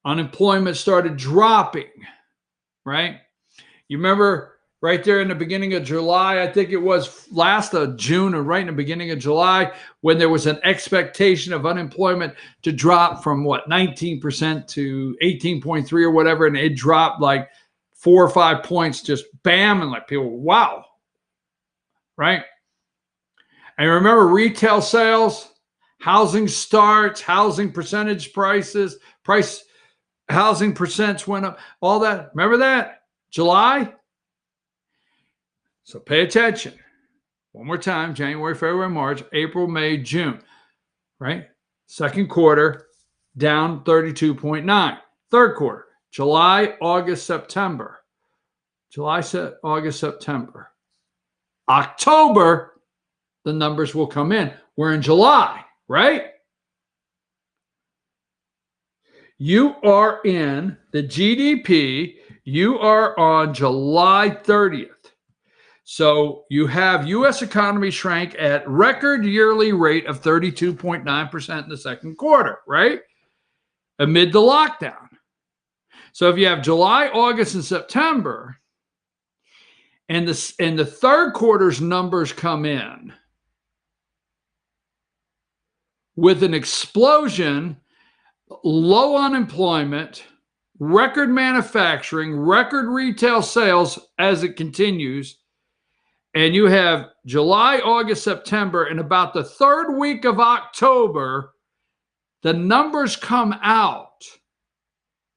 Unemployment started dropping, right? You remember right there in the beginning of July, I think it was last of June or right in the beginning of July, when there was an expectation of unemployment to drop from what, 19% to 18.3 or whatever, and it dropped like 4 or 5 points, just bam, and like people, wow, right? And remember retail sales, housing starts, housing percentage prices, housing percents went up, all that. Remember that? July? So pay attention. One more time, January, February, March, April, May, June, right? Second quarter, down 32.9. Third quarter, July, August, September. July, August, September. October, the numbers will come in. We're in July, right? You are in the GDP. You are on July 30th. So you have U.S. economy shrank at record yearly rate of 32.9% in the second quarter, right? Amid the lockdown. So if you have July, August, and September, and the third quarter's numbers come in with an explosion, low unemployment, record manufacturing, record retail sales as it continues, and you have July, August, September, and about the third week of October, the numbers come out.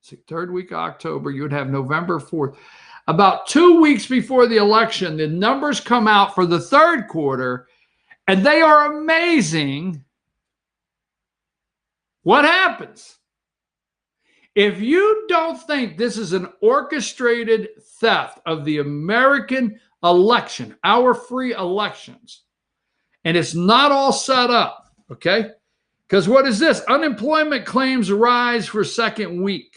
See, third week of October, you would have November 4th. About 2 weeks before the election, the numbers come out for the third quarter, and they are amazing. What happens? If you don't think this is an orchestrated theft of the American election, our free elections, and it's not all set up, okay? Because what is this? Unemployment claims rise for second week.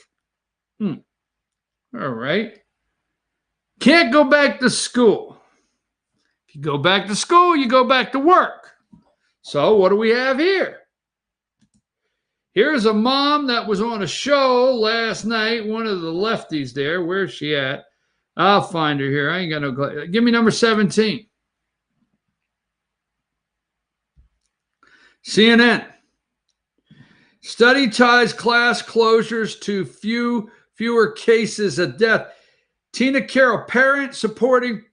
All right. Can't go back to school. If you go back to school, you go back to work. So what do we have here? Here's a mom that was on a show last night, one of the lefties there. Where's she at? I'll find her here. I ain't got no... Give me number 17. CNN. Study ties class closures to fewer cases of death. Tina Carroll, parent supporting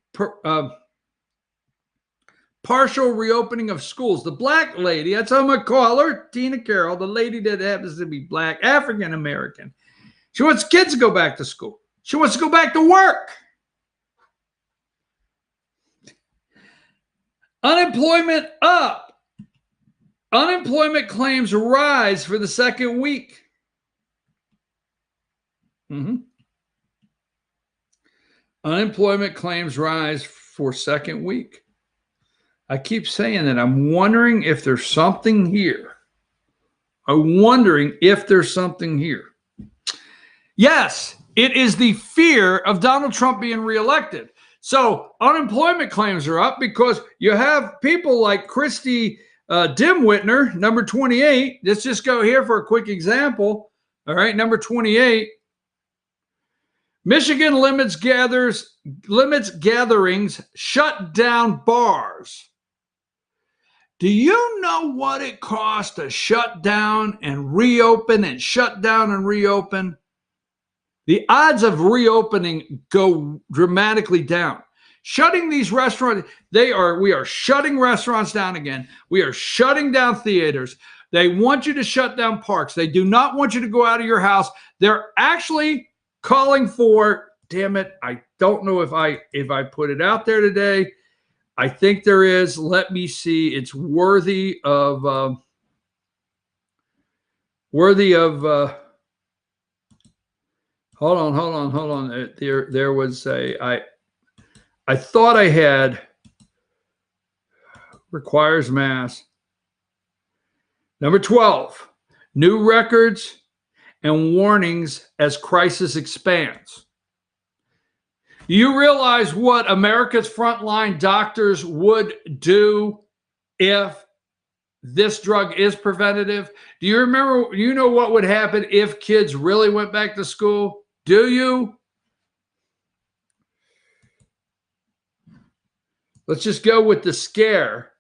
partial reopening of schools. The black lady, that's how I'm going to call her, Tina Carroll, the lady that happens to be black, African American. She wants kids to go back to school. She wants to go back to work. Unemployment up. Unemployment claims rise for the second week. Unemployment claims rise for second week. I keep saying that. I'm wondering if there's something here. I'm wondering if there's something here. Yes, it is the fear of Donald Trump being reelected. So unemployment claims are up because you have people like Christy Dimwitner, number 28. Let's just go here for a quick example. All right, number 28. Michigan limits gatherings, shut down bars. Do you know what it costs to shut down and reopen and shut down and reopen? The odds of reopening go dramatically down. Shutting these restaurants, we are shutting restaurants down again. We are shutting down theaters. They want you to shut down parks. They do not want you to go out of your house. They're actually calling for, damn it, I don't know if I put it out there today. I think there is. Let me see. It's worthy of hold on. There was I thought I had requires mask. Number 12, new records and warnings as crisis expands. You realize what America's frontline doctors would do if this drug is preventative? Do you remember, you know what would happen if kids really went back to school? Do you? Let's just go with the scare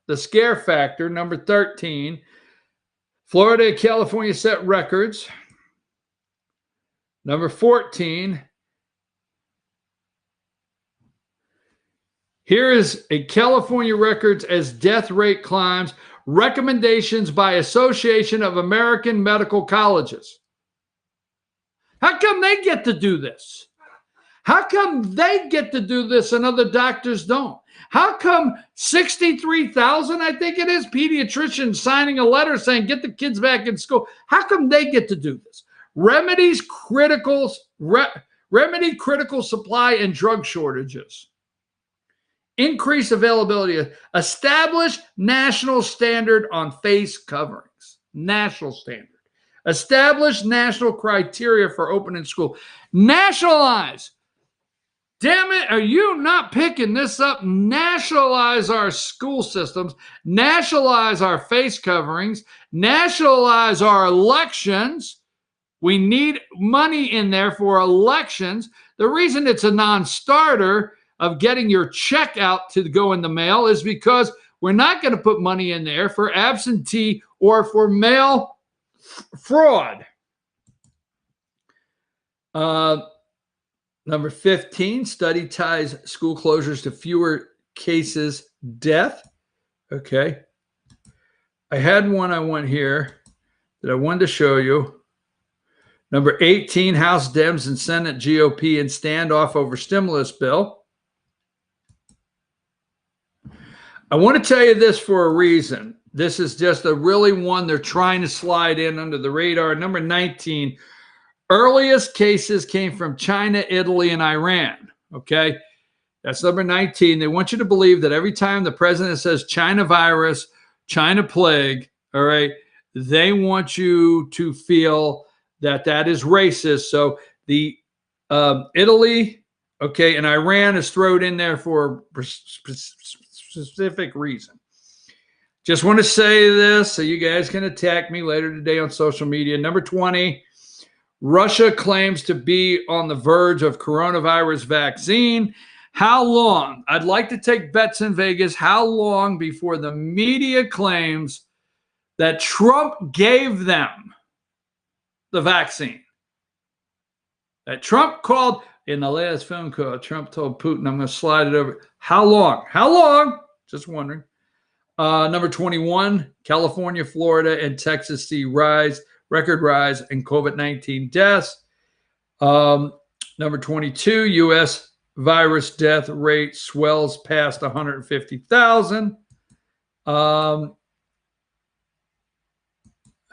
factor, number 13. Florida and California set records. Number 14. Here is a California records as death rate climbs. Recommendations by Association of American Medical Colleges. How come they get to do this? How come they get to do this and other doctors don't? How come 63,000, I think it is, pediatricians signing a letter saying get the kids back in school? How come they get to do this? Remedy critical supply and drug shortages. Increase availability. Establish national standard on face coverings. National standard. Establish national criteria for opening school. Nationalize. Damn it, are you not picking this up? Nationalize our school systems. Nationalize our face coverings. Nationalize our elections. We need money in there for elections. The reason it's a non-starter of getting your check out to go in the mail is because we're not going to put money in there for absentee or for mail fraud. Number 15, study ties school closures to fewer cases, death. Okay. I had one I went here that I wanted to show you. Number 18, House Dems and Senate GOP in standoff over stimulus bill. I want to tell you this for a reason. This is just a really one they're trying to slide in under the radar. Number 19, earliest cases came from China, Italy, and Iran. Okay, that's number 19. They want you to believe that every time the president says China virus, China plague, all right, they want you to feel that that is racist. So the Italy, okay, and Iran is thrown in there for a specific reason. Just want to say this so you guys can attack me later today on social media. Number 20, Russia claims to be on the verge of coronavirus vaccine. How long? I'd like to take bets in Vegas. How long before the media claims that Trump gave them the vaccine? That Trump called in the last phone call, Trump told Putin, I'm going to slide it over. How long? How long? Just wondering. Number 21, California, Florida, and Texas see record rise in COVID-19 deaths. Number 22, U.S. virus death rate swells past 150,000. I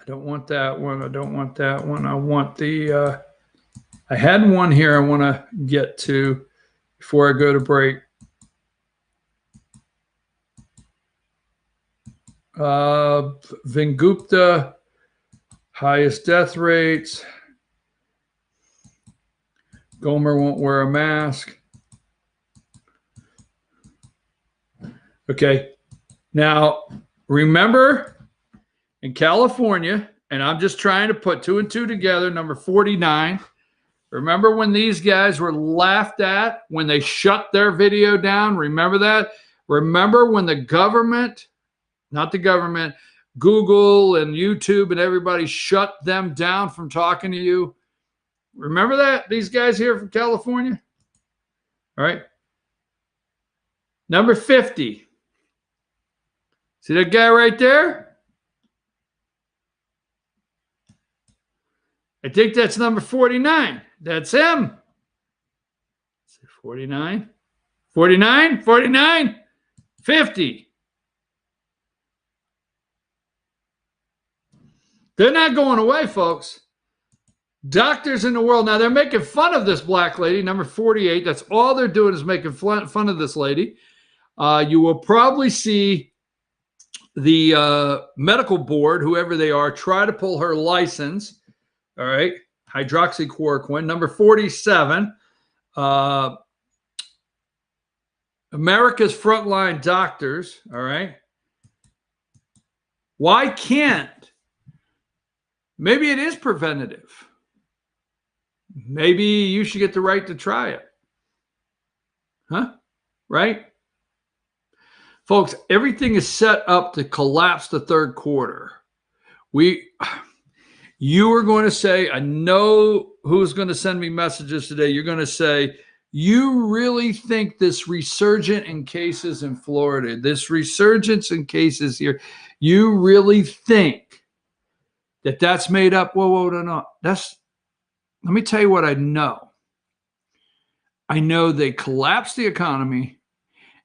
don't want that one. I don't want that one. I want the, I had one here I want to get to before I go to break. Vingupta, highest death rates. Gomer won't wear a mask. Okay. Now, remember in California, and I'm just trying to put 2 and 2 together, number 49. Remember when these guys were laughed at when they shut their video down? Remember that? Remember when the government, not the government, Google and YouTube and everybody shut them down from talking to you? Remember that? These guys here from California? All right. Number 50. See that guy right there? I think that's number 49. That's him. 49. 49. 49. 50. They're not going away, folks. Doctors in the world. Now, they're making fun of this black lady, number 48. That's all they're doing is making fun of this lady. You will probably see the medical board, whoever they are, try to pull her license. All right. Hydroxychloroquine. Number 47. America's frontline doctors. All right. Why can't? Maybe it is preventative. Maybe you should get the right to try it. Huh? Right? Folks, everything is set up to collapse the third quarter. You are going to say, I know who's going to send me messages today. You're going to say, you really think this resurgence in cases in Florida, this resurgence in cases here, you really think that that's made up? Whoa, no. Let me tell you what I know. I know they collapsed the economy,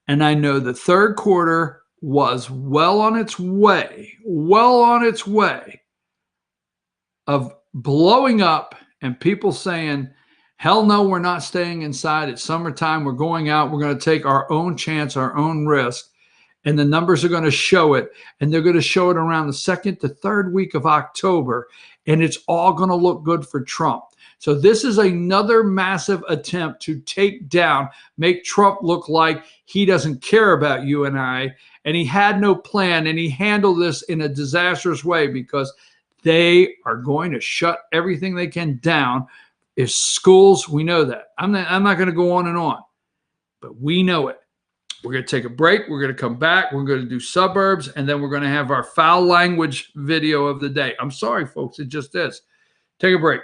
and I know the third quarter was well on its way of blowing up and people saying, hell no, we're not staying inside. It's summertime. We're going out. We're going to take our own chance, our own risk. And the numbers are going to show it. And they're going to show it around the 2nd to 3rd week of October. And it's all going to look good for Trump. So this is another massive attempt to take down, make Trump look like he doesn't care about you and I. And he had no plan. And he handled this in a disastrous way because they are going to shut everything they can down. Is schools, we know that. I'm not going to go on and on, but we know it. We're going to take a break. We're going to come back. We're going to do suburbs, and then we're going to have our foul language video of the day. I'm sorry, folks. It just is. Take a break.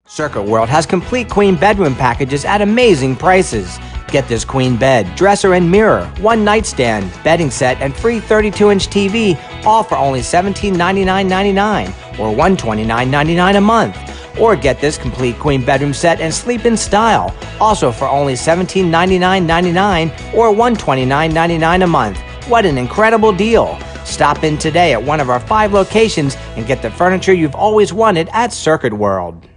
Circuit World has complete queen bedroom packages at amazing prices. Get this queen bed, dresser and mirror, one nightstand, bedding set, and free 32-inch TV, all for only $1799.99 or $129.99 a month. Or get this complete queen bedroom set and sleep in style, also for only $1799.99 or $129.99 a month. What an incredible deal! Stop in today at one of our 5 locations and get the furniture you've always wanted at Circuit World.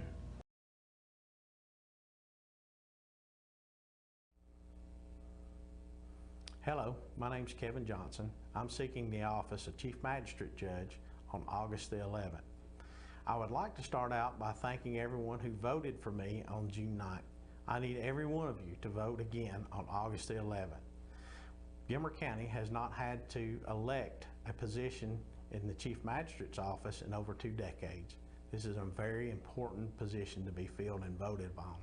Hello, my name's Kevin Johnson. I'm seeking the office of Chief Magistrate Judge on August the 11th. I would like to start out by thanking everyone who voted for me on June 9th. I need every one of you to vote again on August the 11th. Gilmer County has not had to elect a position in the Chief Magistrate's office in over 2 decades. This is a very important position to be filled and voted on.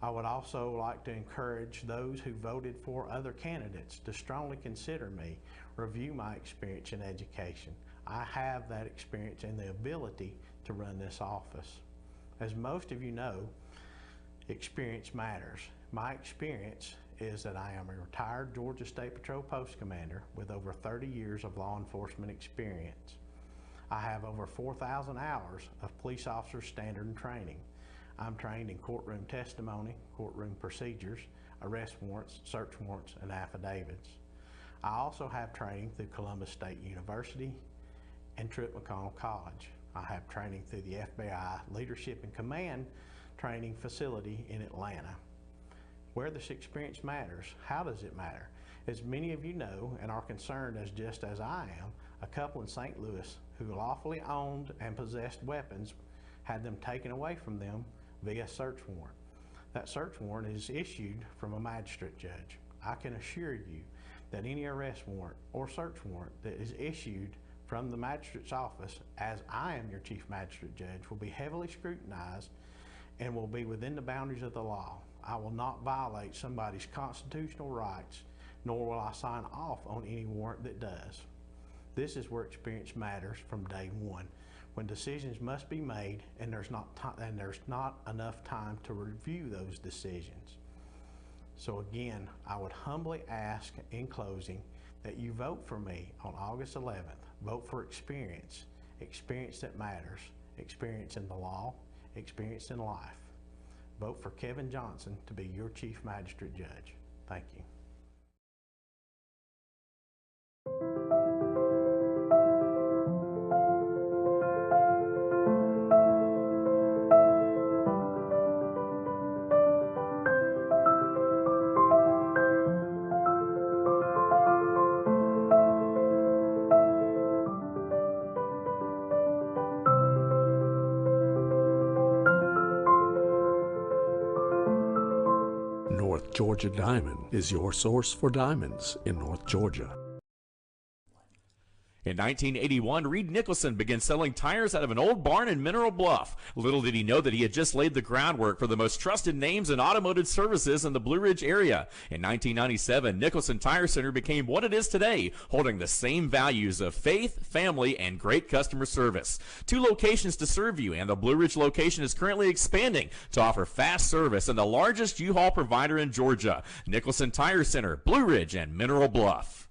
I would also like to encourage those who voted for other candidates to strongly consider me, review my experience in education. I have that experience and the ability to run this office. As most of you know, Experience matters. My experience is that I am a retired Georgia State Patrol Post Commander with over 30 years of law enforcement experience. I have over 4,000 hours of police officer standard and training. I'm trained in courtroom testimony, courtroom procedures, arrest warrants, search warrants, and affidavits. I also have training through Columbus State University and Truett McConnell College. I have training through the FBI Leadership and Command Training Facility in Atlanta. Where this experience matters, how does it matter? As many of you know and are concerned as just as I am, a couple in St. Louis who lawfully owned and possessed weapons had them taken away from them via search warrant. That search warrant is issued from a magistrate judge. I can assure you that any arrest warrant or search warrant that is issued from the magistrate's office, as I am your chief magistrate judge, will be heavily scrutinized and will be within the boundaries of the law. I will not violate somebody's constitutional rights, nor will I sign off on any warrant that does. This is where experience matters from day one, when decisions must be made and there's not enough time to review those decisions. So again, I would humbly ask in closing that you vote for me on August 11th. Vote for experience, experience that matters, experience in the law, experience in life. Vote for Kevin Johnson to be your Chief Magistrate Judge. Thank you. North Georgia Diamond is your source for diamonds in North Georgia. In 1981, Reed Nicholson began selling tires out of an old barn in Mineral Bluff. Little did he know that he had just laid the groundwork for the most trusted names in automotive services in the Blue Ridge area. In 1997, Nicholson Tire Center became what it is today, holding the same values of faith, family, and great customer service. 2 locations to serve you, and the Blue Ridge location is currently expanding to offer fast service and the largest U-Haul provider in Georgia. Nicholson Tire Center, Blue Ridge, and Mineral Bluff.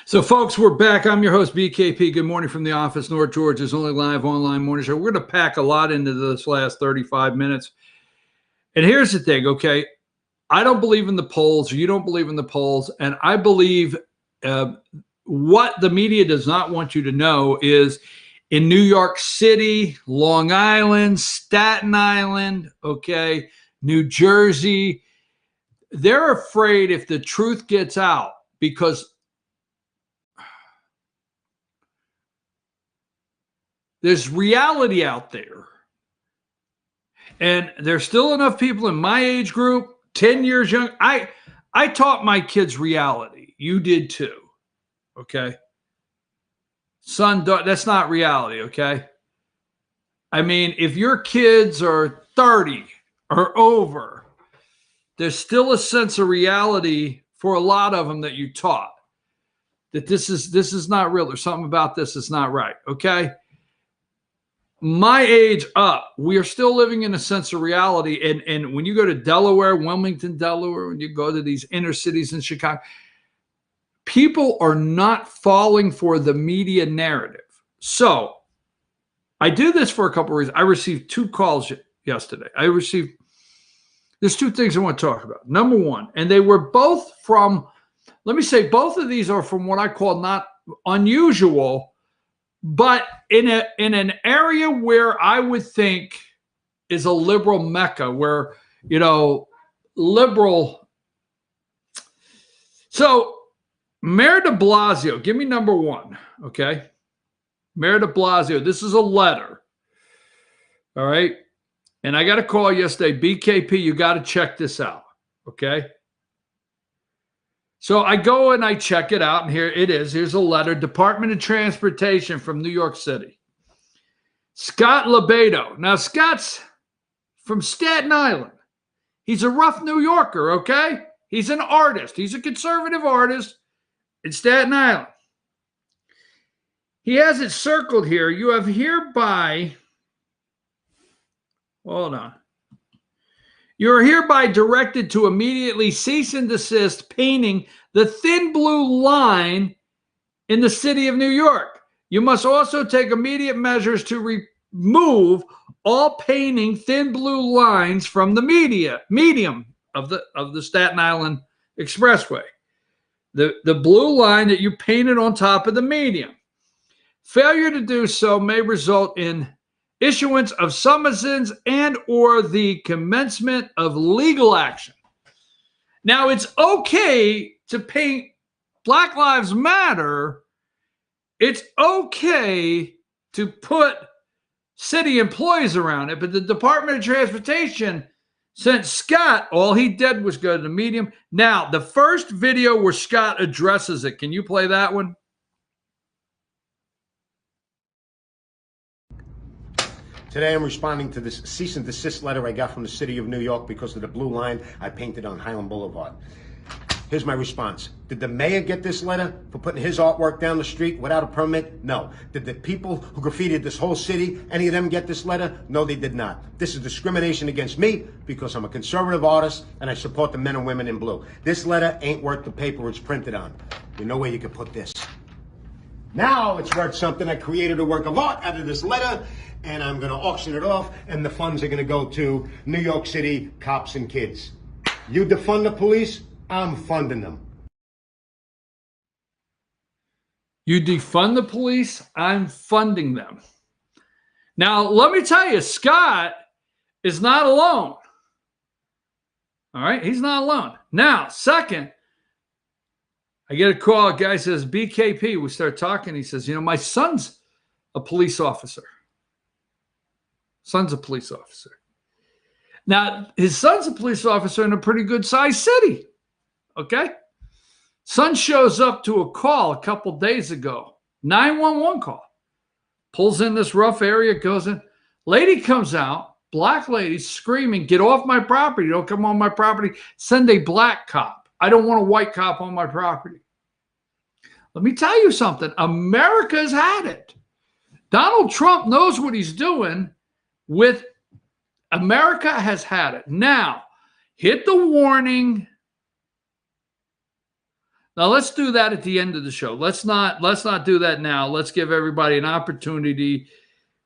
So, folks, we're back. I'm your host, BKP. Good morning from the office, North Georgia's only live online morning show. We're going to pack a lot into this last 35 minutes. And here's the thing, okay? I don't believe in the polls. You don't believe in the polls. And I believe what the media does not want you to know is in New York City, Long Island, Staten Island, okay, New Jersey, they're afraid if the truth gets out because there's reality out there. And there's still enough people in my age group, 10 years young. I taught my kids reality. You did too. Okay. Son, that's not reality. Okay. I mean, if your kids are 30 or over, there's still a sense of reality for a lot of them that you taught. That this is not real. There's something about this that's not right. Okay. My age up, we are still living in a sense of reality. And when you go to Delaware, Wilmington, Delaware, when you go to these inner cities in Chicago, people are not falling for the media narrative. So I do this for a couple of reasons. I received 2 calls yesterday. There's 2 things I want to talk about. Number one, and they were both from, let me say, both of these are from what I call not unusual, but in an area where I would think is a liberal mecca, where, you know, liberal. So Mayor de Blasio, give me number 1, okay? Mayor de Blasio, this is a letter, all right? And I got a call yesterday, BKP, you got to check this out, okay? So I go and I check it out, and here it is. Here's a letter, Department of Transportation from New York City. Scott Lebedo. Now, Scott's from Staten Island. He's a rough New Yorker, okay? He's an artist. He's a conservative artist in Staten Island. He has it circled here. You have hereby, hold on. You are hereby directed to immediately cease and desist painting the thin blue line in the city of New York. You must also take immediate measures to remove all painting thin blue lines from the medium of the Staten Island Expressway. The blue line that you painted on top of the medium. Failure to do so may result in issuance of summonses and or the commencement of legal action. Now, it's okay to paint Black Lives Matter. It's okay to put city employees around it, but the Department of Transportation sent Scott, all he did was go to the medium. Now, the first video where Scott addresses it, can you play that one? Today I'm responding to this cease and desist letter I got from the city of New York because of the blue line I painted on Highland Boulevard. Here's my response. Did the mayor get this letter for putting his artwork down the street without a permit? No. Did the people who graffitied this whole city, any of them get this letter? No, they did not. This is discrimination against me because I'm a conservative artist and I support the men and women in blue. This letter ain't worth the paper it's printed on. You know where you can put this. Now it's worth something. I created a work of art out of this letter, and I'm going to auction it off, and the funds are going to go to New York City cops and kids. You defund the police, I'm funding them. You defund the police, I'm funding them. Now, let me tell you, Scott is not alone. All right, he's not alone. Now, second, I get a call. A guy says, BKP. We start talking. He says, you know, my son's a police officer. Son's a police officer. Now, his son's a police officer in a pretty good-sized city. Okay? Son shows up to a call a couple days ago. 911 call. Pulls in this rough area, goes in. Lady comes out, black lady, screaming, get off my property. Don't come on my property. Send a black cop. I don't want a white cop on my property. Let me tell you something. America's had it. Donald Trump knows what he's doing with America has had it. Now, hit the warning. Now let's do that at the end of the show. Let's not do that now. Let's give everybody an opportunity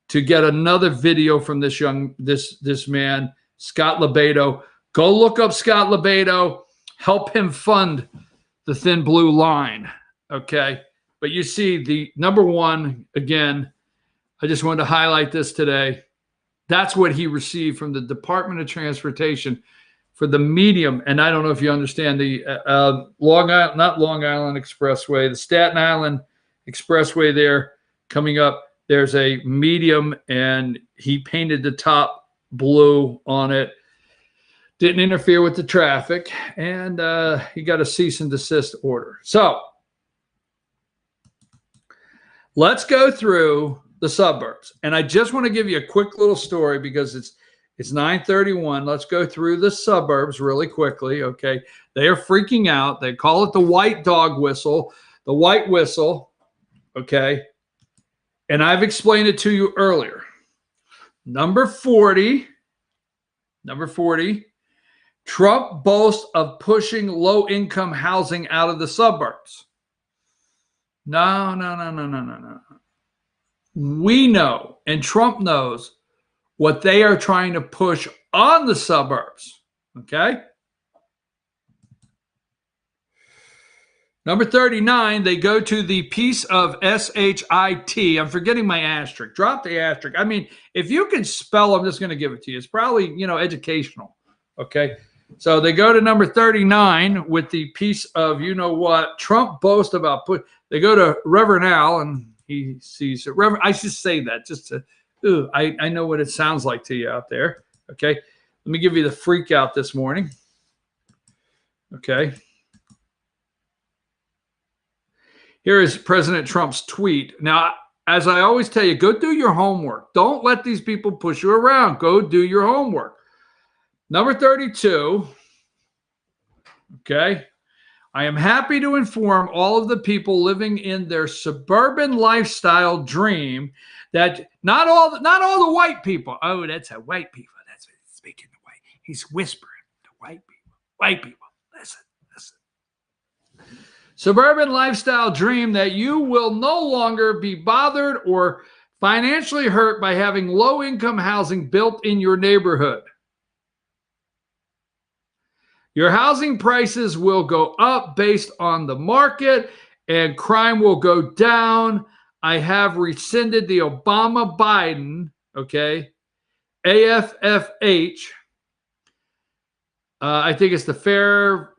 to get another video from this man, Scott LoBaido. Go look up Scott LoBaido. Help him fund the Thin Blue Line. Okay. But you see the number one, again, I just wanted to highlight this today. That's what he received from the Department of Transportation for the medium. And I don't know if you understand the Long Island, not Long Island Expressway, the Staten Island Expressway there coming up. There's a medium and he painted the top blue on it. Didn't interfere with the traffic, and he got a cease and desist order. So let's go through the suburbs. And I just want to give you a quick little story because it's 9:31. Let's go through the suburbs really quickly, okay? They are freaking out. They call it the white dog whistle, the white whistle, okay? And I've explained it to you earlier. Number 40, Trump boasts of pushing low-income housing out of the suburbs. No. We know, and Trump knows, what they are trying to push on the suburbs, okay? Number 39, they go to the piece of SHIT. I'm forgetting my asterisk. Drop the asterisk. I mean, if you can spell, I'm just going to give it to you. It's probably, educational, okay? So they go to number 39 with the piece of, what, Trump boasts about they go to Reverend Al, and he sees it. Reverend, I should say that just to, I know what it sounds like to you out there, okay? Let me give you the freak out this morning, okay? Here is President Trump's tweet. Now, as I always tell you, go do your homework. Don't let these people push you around. Go do your homework. Number 32, okay? I am happy to inform all of the people living in their suburban lifestyle dream that not all the white people. Oh, that's a white people. That's what he's speaking to white. He's whispering to white people. White people, listen. Suburban lifestyle dream that you will no longer be bothered or financially hurt by having low-income housing built in your neighborhood. Your housing prices will go up based on the market and crime will go down. I have rescinded the Obama-Biden, okay, AFFH. I think it's the fair,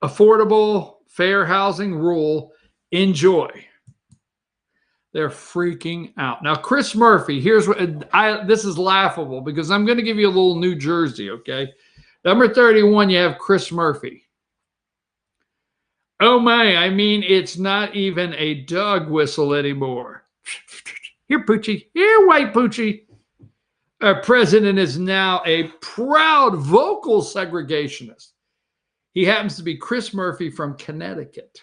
affordable, fair housing rule. Enjoy. They're freaking out. Now, Chris Murphy, here's what this is laughable because I'm going to give you a little New Jersey, okay? Number 31, you have Chris Murphy. Oh my, I mean, it's not even a dog whistle anymore. Here, Poochie. Here, white Poochie. Our president is now a proud vocal segregationist. He happens to be Chris Murphy from Connecticut.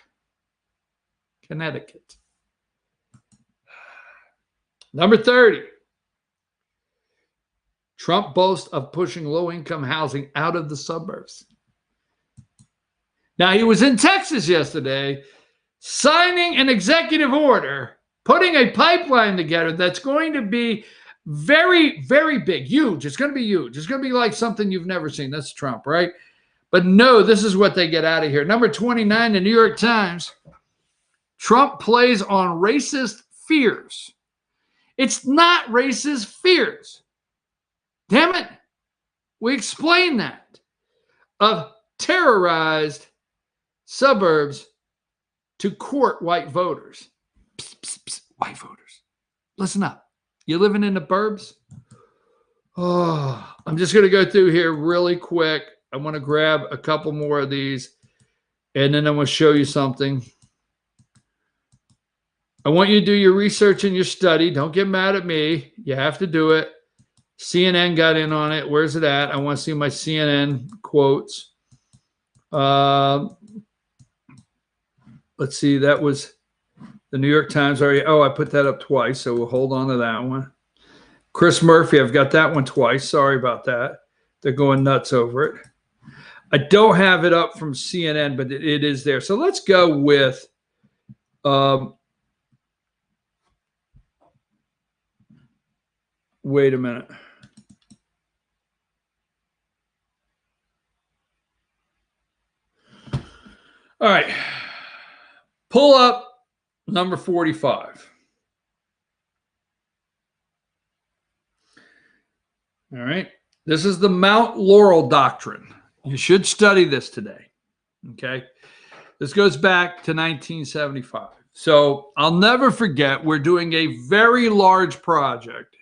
Number 30. Trump boasts of pushing low-income housing out of the suburbs. Now, he was in Texas yesterday signing an executive order, putting a pipeline together that's going to be very, very big, huge. It's going to be huge. It's going to be like something you've never seen. That's Trump, right? But no, this is what they get out of here. Number 29, the New York Times. Trump plays on racist fears. It's not racist fears. Damn it. We explained that. Of terrorized suburbs to court white voters. Psst, psst, psst, white voters. Listen up. You living in the burbs? Oh, I'm just going to go through here really quick. I want to grab a couple more of these, and then I'm going to show you something. I want you to do your research and your study. Don't get mad at me. You have to do it. CNN got in on it. Where's it at? I want to see my CNN quotes. Let's see. That was the New York Times already. Oh, I put that up twice, so we'll hold on to that one. Chris Murphy, I've got that one twice. Sorry about that. They're going nuts over it. I don't have it up from CNN, but it is there. So let's go with wait a minute. All right. Pull up number 45. All right. This is the Mount Laurel Doctrine. You should study this today. Okay. This goes back to 1975. So I'll never forget, we're doing a very large project.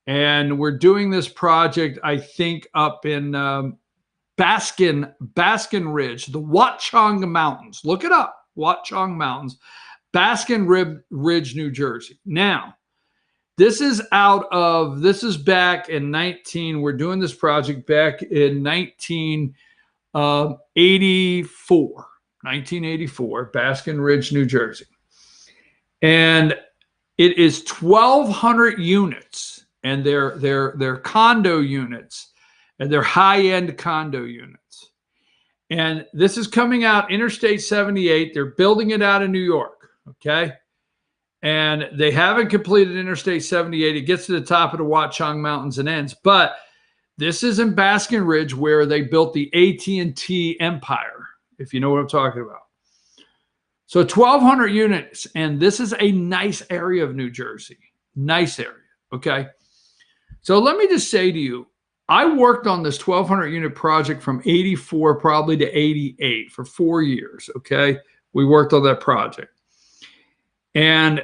And we're doing this project, I think, up in Baskin Ridge, the Watchung Mountains. Look it up, Watchung Mountains, Baskin Ridge, New Jersey. Now, this is back in we're doing this project back in 1984, Baskin Ridge, New Jersey. And it is 1,200 units, and they're condo units, and they're high-end condo units. And this is coming out Interstate 78. They're building it out in New York, okay? And they haven't completed Interstate 78. It gets to the top of the Watchung Mountains and ends. But this is in Baskin Ridge where they built the AT&T Empire, if you know what I'm talking about. So 1,200 units, and this is a nice area of New Jersey. Nice area, okay? So let me just say to you, I worked on this 1,200 unit project from 84 probably to 88 for 4 years, okay? We worked on that project. And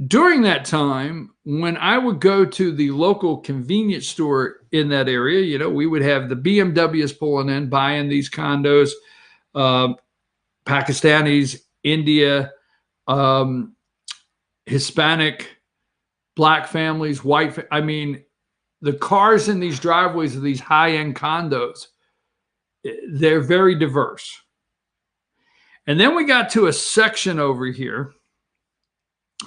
during that time, when I would go to the local convenience store in that area, you know, we would have the BMWs pulling in, buying these condos, Pakistanis, India, Hispanic, black families, white. I mean, the cars in these driveways of these high-end condos, they're very diverse. And then we got to a section over here,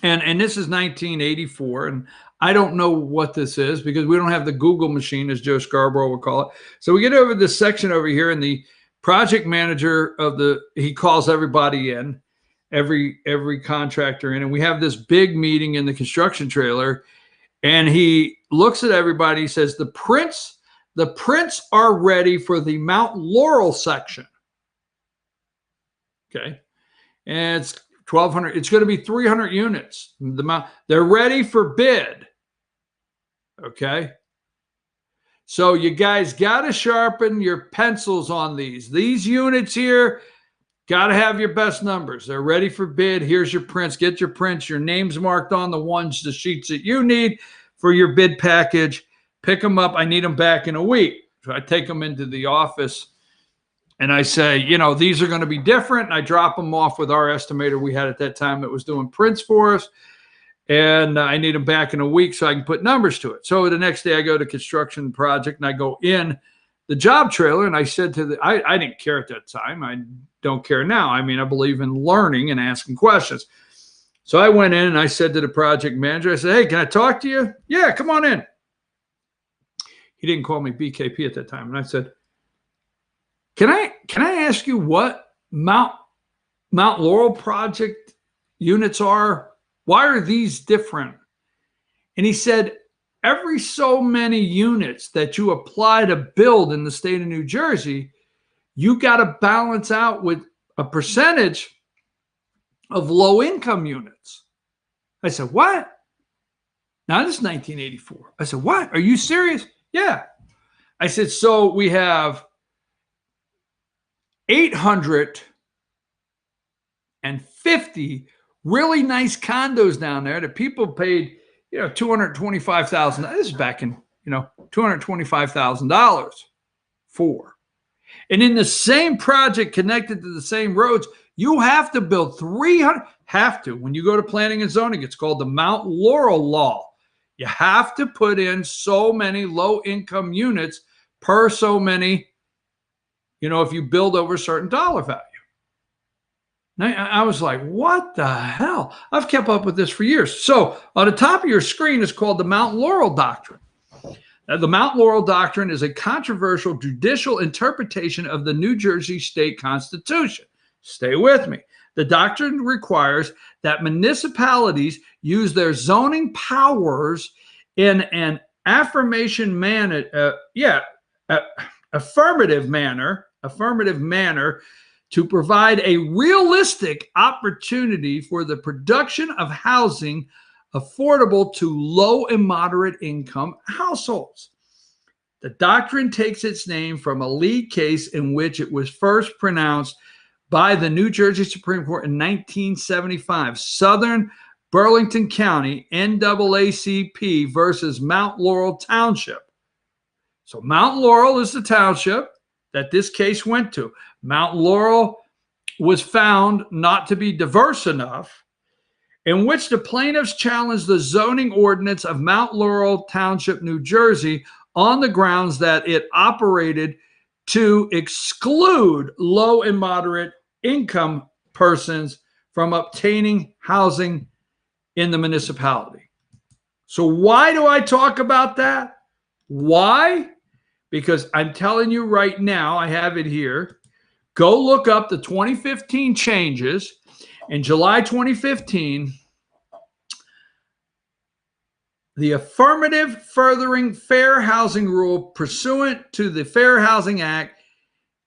and this is 1984, and I don't know what this is because we don't have the Google machine, as Joe Scarborough would call it. So we get over this section over here, and the project manager he calls everybody in, every contractor in, and we have this big meeting in the construction trailer, and he looks at everybody. He says, the prints are ready for the Mount Laurel section. Okay. And it's 1,200. It's going to be 300 units. They're ready for bid. Okay. So you guys got to sharpen your pencils on these. These units here, got to have your best numbers. They're ready for bid. Here's your prints. Get your prints. Your name's marked on the sheets that you need for your bid package. Pick them up. I need them back in a week. So I take them into the office and I say, you know, these are going to be different. And I drop them off with our estimator we had at that time that was doing prints for us. And I need them back in a week so I can put numbers to it. So the next day I go to construction project and I go in the job trailer and I said to I didn't care at that time. I don't care now. I mean, I believe in learning and asking questions. So I went in and I said to the project manager, I said, hey, can I talk to you? Yeah, come on in. He didn't call me BKP at that time. And I said, can I ask you what Mount Laurel project units are? Why are these different? And he said, every so many units that you apply to build in the state of New Jersey, you got to balance out with a percentage of low-income units. I said, what? Now, this is 1984. I said, what? Are you serious? Yeah. I said, so we have 850 really nice condos down there that people paid, you know, $225,000. This is back in, you know, $225,000 for. And in the same project connected to the same roads, you have to build 300, when you go to planning and zoning, it's called the Mount Laurel Law. You have to put in so many low-income units per so many, you know, if you build over a certain dollar value. Now, I was like, what the hell? I've kept up with this for years. So on the top of your screen is called the Mount Laurel Doctrine. The Mount Laurel Doctrine is a controversial judicial interpretation of the New Jersey state constitution. Stay with me. The doctrine requires that municipalities use their zoning powers in an affirmative manner to provide a realistic opportunity for the production of housing affordable to low and moderate income households. The doctrine takes its name from a lead case in which it was first pronounced by the New Jersey Supreme Court in 1975, Southern Burlington County, NAACP versus Mount Laurel Township. So Mount Laurel is the township that this case went to. Mount Laurel was found not to be diverse enough, in which the plaintiffs challenged the zoning ordinance of Mount Laurel Township, New Jersey, on the grounds that it operated to exclude low and moderate income persons from obtaining housing in the municipality. So why do I talk about that? Why? Because I'm telling you right now, I have it here. Go look up the 2015 changes. In July 2015, the affirmative furthering fair housing rule pursuant to the Fair Housing Act,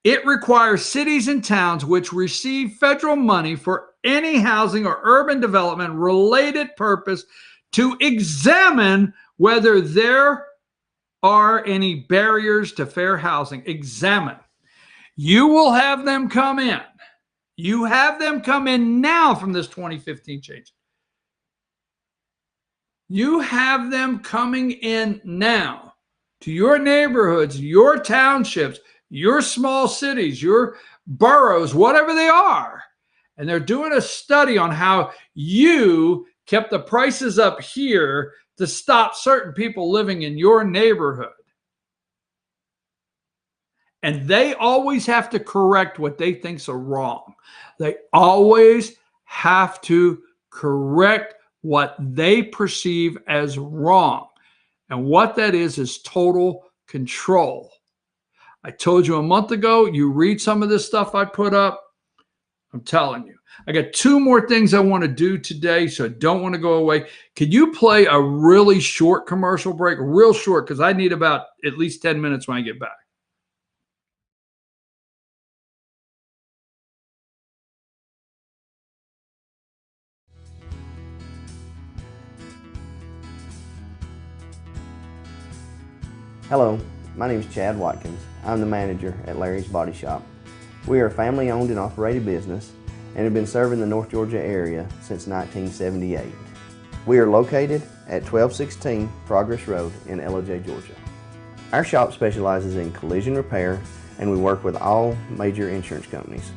it requires cities and towns which receive federal money for any housing or urban development related purpose to examine whether there are any barriers to fair housing. Examine. You will have them come in. You have them come in now from this 2015 change. You have them coming in now to your neighborhoods, your townships, your small cities, your boroughs, whatever they are. And they're doing a study on how you kept the prices up here to stop certain people living in your neighborhood. And they always have to correct what they think's wrong. They always have to correct what they perceive as wrong. And what that is total control. I told you a month ago, you read some of this stuff I put up, I'm telling you. I got two more things I want to do today, so I don't want to go away. Could you play a really short commercial break? Real short, because I need about at least 10 minutes when I get back. Hello, my name is Chad Watkins. I'm the manager at Larry's Body Shop. We are a family-owned and operated business and have been serving the North Georgia area since 1978. We are located at 1216 Progress Road in Ellijay, Georgia. Our shop specializes in collision repair and we work with all major insurance companies.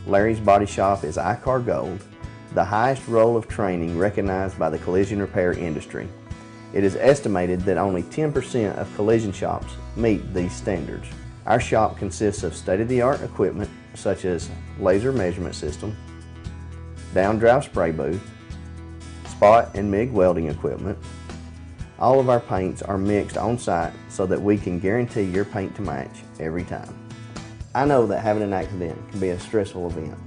Larry's Body Shop is ICAR Gold, the highest role of training recognized by the collision repair industry. It is estimated that only 10% of collision shops meet these standards. Our shop consists of state-of-the-art equipment such as laser measurement system, down-drive spray booth, spot and MIG welding equipment. All of our paints are mixed on-site so that we can guarantee your paint to match every time. I know that having an accident can be a stressful event.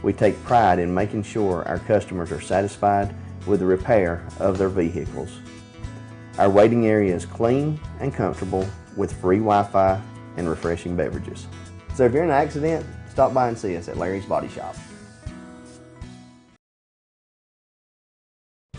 We take pride in making sure our customers are satisfied with the repair of their vehicles. Our waiting area is clean and comfortable with free Wi-Fi and refreshing beverages. So if you're in an accident, stop by and see us at Larry's Body Shop.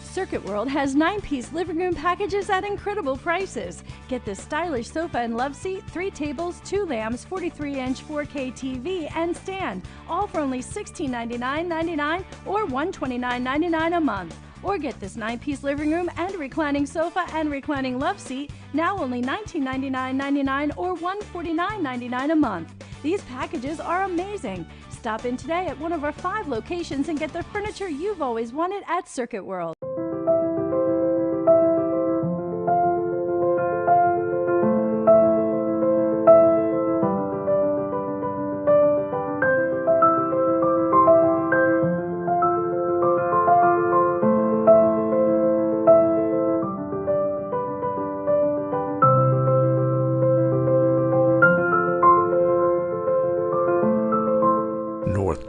Circuit World has 9-piece living room packages at incredible prices. Get this stylish sofa and love seat, 3 tables, 2 lamps, 43-inch 4K TV, and stand, all for only $1699.99 or $129.99 a month. Or get this 9-piece living room and reclining sofa and reclining love seat, now only $1999.99 or $149.99 a month. These packages are amazing. Stop in today at one of our 5 locations and get the furniture you've always wanted at Circuit World.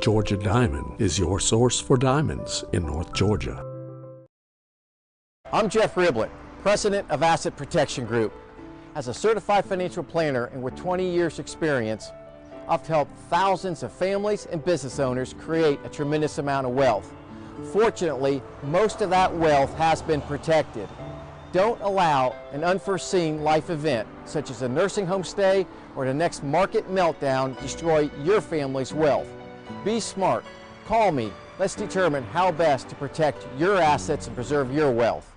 Georgia Diamond is your source for diamonds in North Georgia. I'm Jeff Riblett, president of Asset Protection Group. As a certified financial planner and with 20 years experience, I've helped thousands of families and business owners create a tremendous amount of wealth. Fortunately, most of that wealth has been protected. Don't allow an unforeseen life event, such as a nursing home stay or the next market meltdown, destroy your family's wealth. Be smart. Call me. Let's determine how best to protect your assets and preserve your wealth.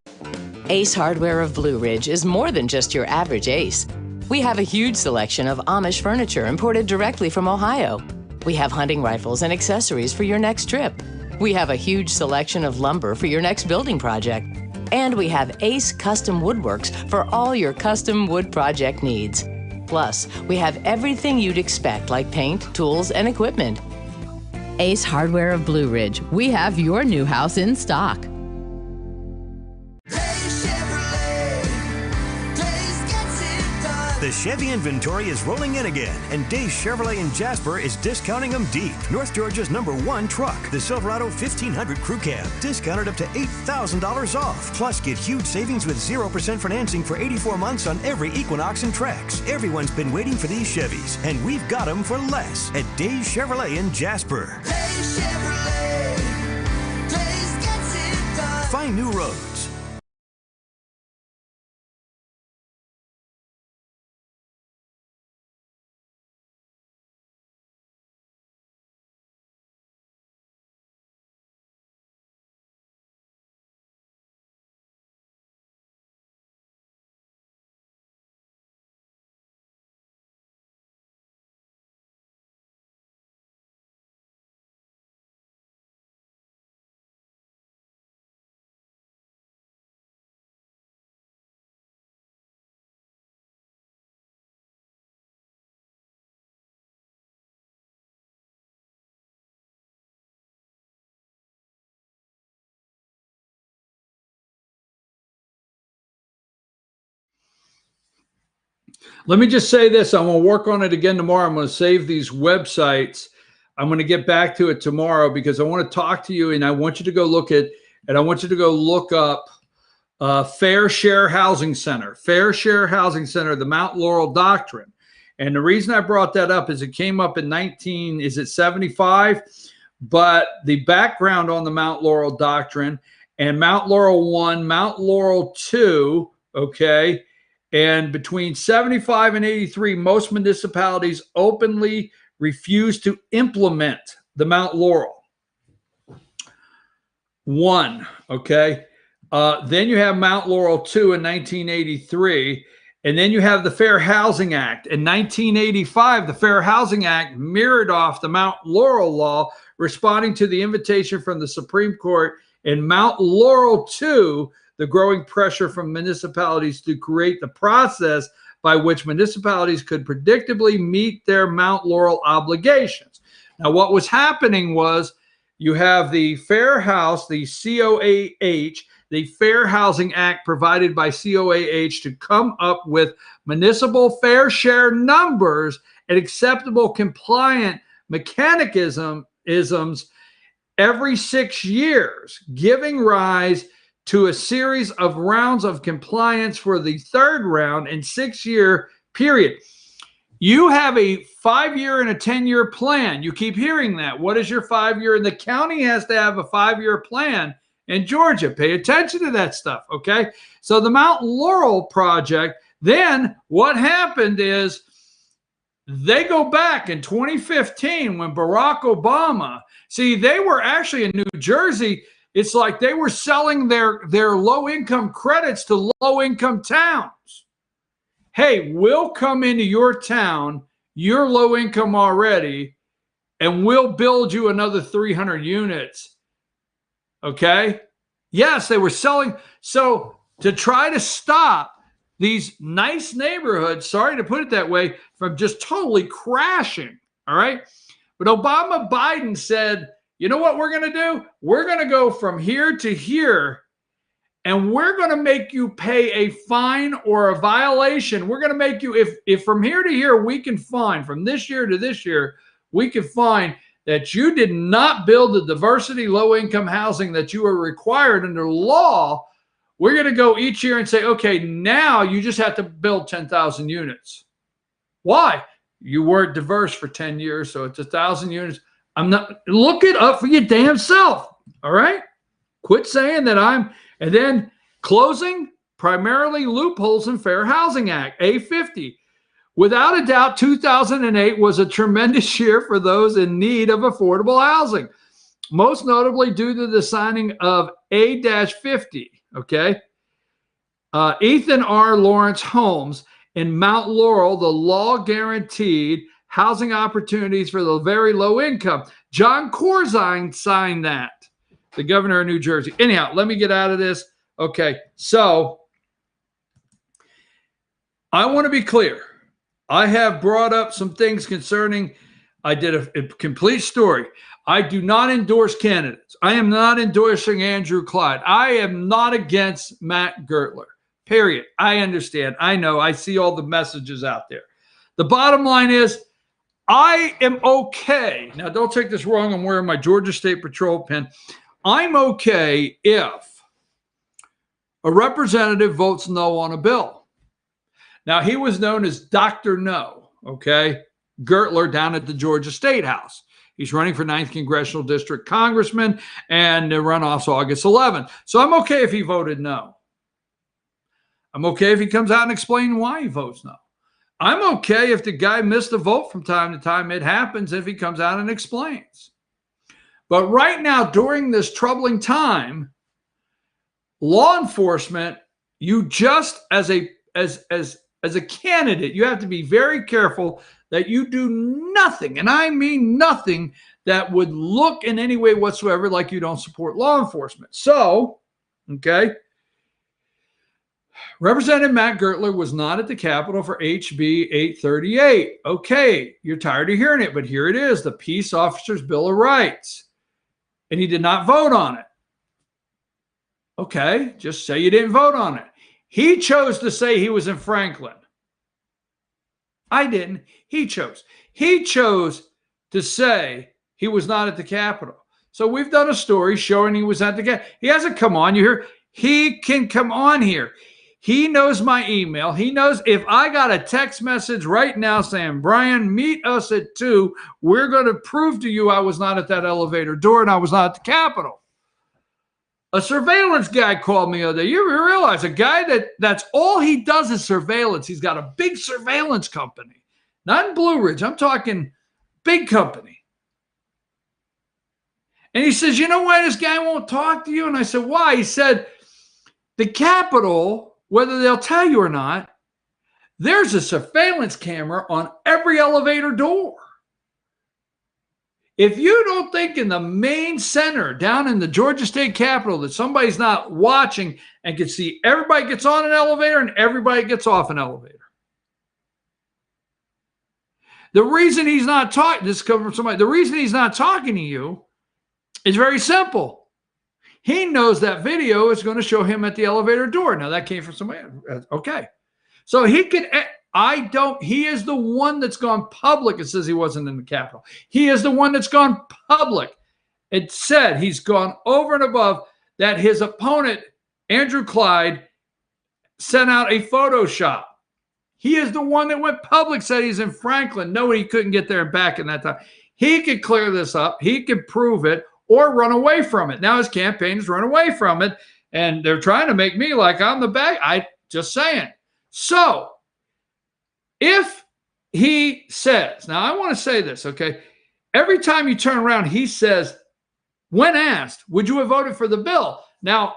Ace Hardware of Blue Ridge is more than just your average Ace. We have a huge selection of Amish furniture imported directly from Ohio. We have hunting rifles and accessories for your next trip. We have a huge selection of lumber for your next building project. And we have Ace Custom Woodworks for all your custom wood project needs. Plus, we have everything you'd expect, like paint, tools, and equipment. Ace Hardware of Blue Ridge. We have your new house in stock. The Chevy inventory is rolling in again, and Days Chevrolet in Jasper is discounting them deep. North Georgia's #1 truck, the Silverado 1500 Crew Cab, discounted up to $8,000 off. Plus, get huge savings with 0% financing for 84 months on every Equinox and Trax. Everyone's been waiting for these Chevys, and we've got them for less at Days Chevrolet in Jasper. Days Chevrolet. Days gets it done. Find new roads. Let me just say this. I'm going to work on it again tomorrow. I'm going to save these websites. I'm going to get back to it tomorrow because I want to talk to you, and I want you to go look at, and I want you to go look up Fair Share Housing Center. Fair Share Housing Center, the Mount Laurel Doctrine. And the reason I brought that up is it came up in 75? But the background on the Mount Laurel Doctrine and Mount Laurel 1, Mount Laurel 2, okay, and between 75 and 83, most municipalities openly refused to implement the Mount Laurel 1, okay? Then you have Mount Laurel 2 in 1983, and then you have the Fair Housing Act. In 1985, the Fair Housing Act mirrored off the Mount Laurel law, responding to the invitation from the Supreme Court in Mount Laurel 2, the growing pressure from municipalities to create the process by which municipalities could predictably meet their Mount Laurel obligations. Now, what was happening was you have the Fair House, the COAH, the Fair Housing Act provided by COAH to come up with municipal fair share numbers and acceptable compliant mechanisms every 6 years, giving rise to a series of rounds of compliance for the third round and 6-year period. You have a 5-year and a 10-year plan. You keep hearing that. What is your 5-year? And the county has to have a 5-year plan in Georgia. Pay attention to that stuff, okay? So the Mount Laurel project, then what happened is they go back in 2015 when Barack Obama, see, they were actually in New Jersey. It's like they were selling their low-income credits to low-income towns. Hey, we'll come into your town, you're low income already, and we'll build you another 300 units. Okay? Yes, they were selling. So to try to stop these nice neighborhoods, sorry to put it that way, from just totally crashing, all right? But Biden said, you know what we're going to do? We're going to go from here to here, and we're going to make you pay a fine or a violation. We're going to make you, if from here to here we can fine, from this year to this year, we can fine, that you did not build the diversity low-income housing that you are required under law, we're going to go each year and say, okay, now you just have to build 10,000 units. Why? You weren't diverse for 10 years, so it's 1,000 units. I'm not, look it up for your damn self, all right? Quit saying that I'm, and then closing, primarily loopholes in Fair Housing Act, A50. Without a doubt, 2008 was a tremendous year for those in need of affordable housing, most notably due to the signing of A-50, okay? Ethan R. Lawrence Homes in Mount Laurel, the law guaranteed housing opportunities for the very low income. John Corzine signed that, the governor of New Jersey. Anyhow, let me get out of this. Okay, so I want to be clear. I have brought up some things concerning, I did a complete story. I do not endorse candidates. I am not endorsing Andrew Clyde. I am not against Matt Gertler, period. I understand. I know. I see all the messages out there. The bottom line is I am okay. Now, don't take this wrong. I'm wearing my Georgia State Patrol pin. I'm okay if a representative votes no on a bill. Now, he was known as Dr. No, okay? Gertler down at the Georgia State House. He's running for 9th Congressional District Congressman, and the runoff's August 11th. So I'm okay if he voted no. I'm okay if he comes out and explains why he votes no. I'm okay if the guy missed a vote from time to time. It happens if he comes out and explains. But right now, during this troubling time, law enforcement, you just as a candidate, you have to be very careful that you do nothing, and I mean nothing, that would look in any way whatsoever like you don't support law enforcement. So, okay, Representative Matt Gertler was not at the Capitol for HB 838. Okay, you're tired of hearing it, but here it is, the Peace Officers Bill of Rights. And he did not vote on it. Okay, just say you didn't vote on it. He chose to say he was in Franklin. I didn't. He chose. He chose to say he was not at the Capitol. So we've done a story showing he was at the Capitol. He hasn't come on. You hear? He can come on here. He knows my email. He knows if I got a text message right now saying, Brian, meet us at 2. We're going to prove to you I was not at that elevator door and I was not at the Capitol. A surveillance guy called me the other day. You realize a guy that's all he does is surveillance. He's got a big surveillance company. Not in Blue Ridge. I'm talking big company. And he says, you know why this guy won't talk to you? And I said, why? He said, the Capitol, whether they'll tell you or not, there's a surveillance camera on every elevator door. If you don't think in the main center down in the Georgia State Capitol that somebody's not watching and can see everybody gets on an elevator and everybody gets off an elevator. The reason he's not talking, this comes from somebody, the reason he's not talking to you is very simple. He knows that video is going to show him at the elevator door. Now that came from somebody. Okay. So he can, he is the one that's gone public and says he wasn't in the Capitol. He is the one that's gone public and said he's gone over and above that his opponent, Andrew Clyde, sent out a Photoshop. He is the one that went public, said he's in Franklin. No, he couldn't get there and back in that time. He could clear this up. He could prove it or run away from it. Now his campaign has run away from it, and they're trying to make me like I'm the bad. I just saying. So if he says, now I want to say this, okay? Every time you turn around, he says, when asked, would you have voted for the bill? Now,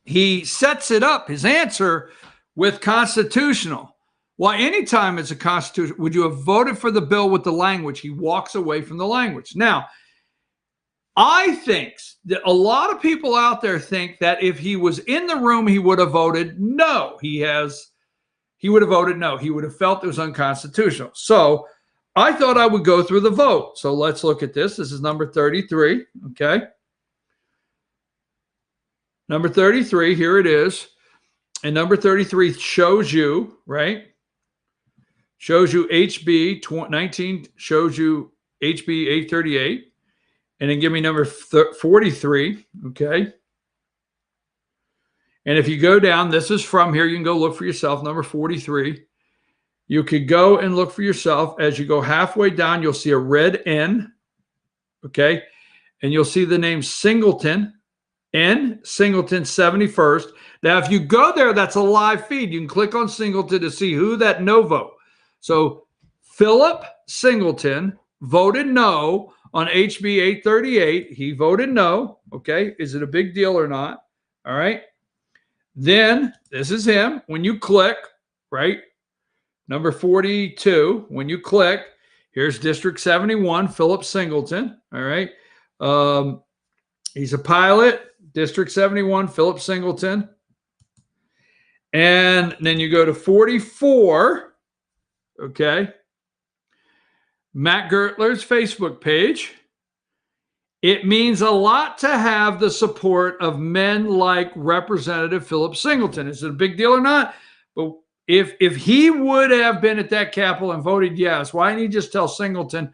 he sets it up, his answer, with constitutional. Well, anytime it's a constitution, would you have voted for the bill with the language? He walks away from the language. Now, I think that a lot of people out there think that if he was in the room, he would have voted no. He would have voted no. He would have felt it was unconstitutional. So I thought I would go through the vote. So let's look at this. This is number 33, okay? Number 33, here it is. And number 33 shows you, right? Shows you HB 19, shows you HB 838, and then give me number 43, okay? And if you go down, this is from here. You can go look for yourself, number 43. You could go and look for yourself. As you go halfway down, you'll see a red N, okay? And you'll see the name Singleton, N, Singleton 71st. Now, if you go there, that's a live feed. You can click on Singleton to see who that no vote. So Philip Singleton voted no on HB 838. He voted no, okay? Is it a big deal or not? All right. Then this is him. When you click, right, number 42, when you click, here's District 71, Philip Singleton, all right? He's a pilot, District 71, Philip Singleton. And then you go to 44, okay? Matt Gertler's Facebook page. It means a lot to have the support of men like Representative Philip Singleton. Is it a big deal or not? But if he would have been at that Capitol and voted yes, why didn't he just tell Singleton,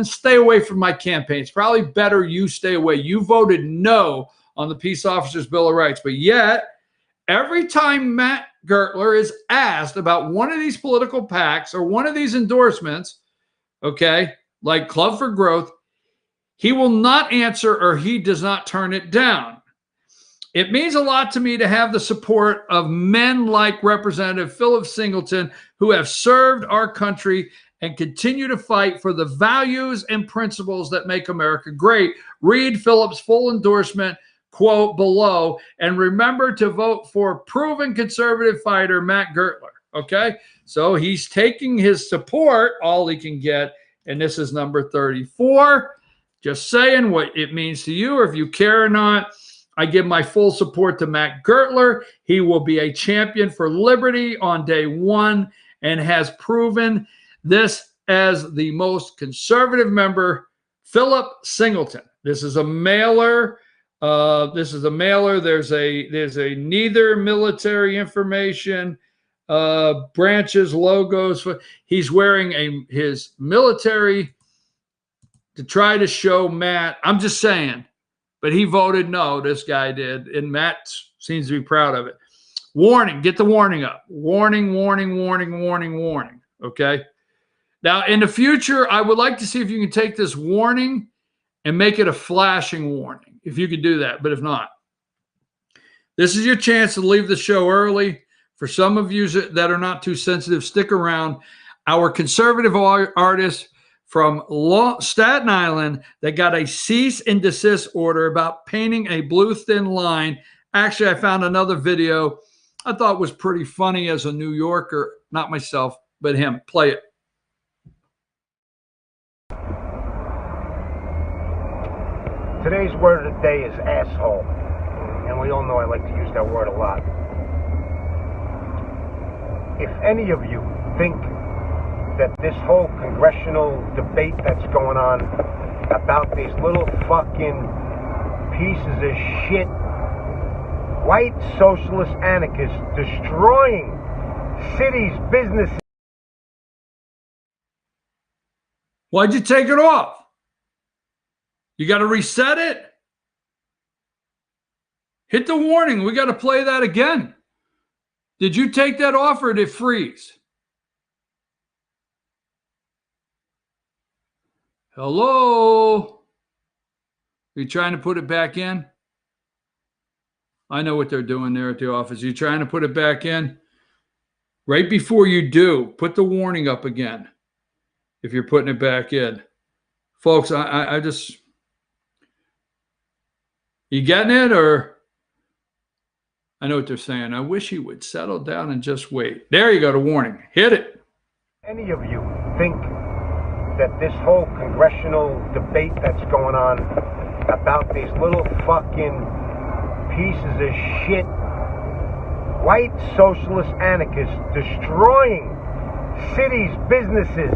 stay away from my campaign? It's probably better you stay away. You voted no on the Peace Officers' Bill of Rights. But yet, every time Matt Gertler is asked about one of these political PACs or one of these endorsements, okay, like Club for Growth, he will not answer or he does not turn it down. It means a lot to me to have the support of men like Representative Philip Singleton who have served our country and continue to fight for the values and principles that make America great. Read Philip's full endorsement quote below, and remember to vote for proven conservative fighter Matt Gertler, okay? So he's taking his support, all he can get, and this is number 34. Just saying what it means to you, or if you care or not. I give my full support to Matt Gertler. He will be a champion for liberty on day one and has proven this as the most conservative member, Philip Singleton. This is a mailer. There's a neither military information branches, logos. He's wearing his military to try to show Matt. I'm just saying, but he voted no. This guy did, and Matt seems to be proud of it. Warning, get the warning up. Warning, warning, warning, warning, warning. Okay. Now, in the future, I would like to see if you can take this warning and make it a flashing warning. If you could do that, but if not, this is your chance to leave the show early. For some of you that are not too sensitive, stick around. Our conservative artist from Staten Island that got a cease and desist order about painting a blue thin line. Actually, I found another video I thought was pretty funny as a New Yorker, not myself, but him. Play it. Today's word of the day is asshole. And we all know I like to use that word a lot. If any of you think that this whole congressional debate that's going on about these little fucking pieces of shit, white socialist anarchists destroying cities, businesses. Why'd you take it off? You got to reset it. Hit the warning. We got to play that again. Did you take that off or did it freeze? Hello? Are you trying to put it back in? I know what they're doing there at the office. You trying to put it back in? Right before you do, put the warning up again if you're putting it back in. Folks, I just... You getting it, or I know what they're saying. I wish he would settle down and just wait. There you go, the warning. Hit it. Any of you think that this whole congressional debate that's going on about these little fucking pieces of shit, white socialist anarchists destroying cities, businesses,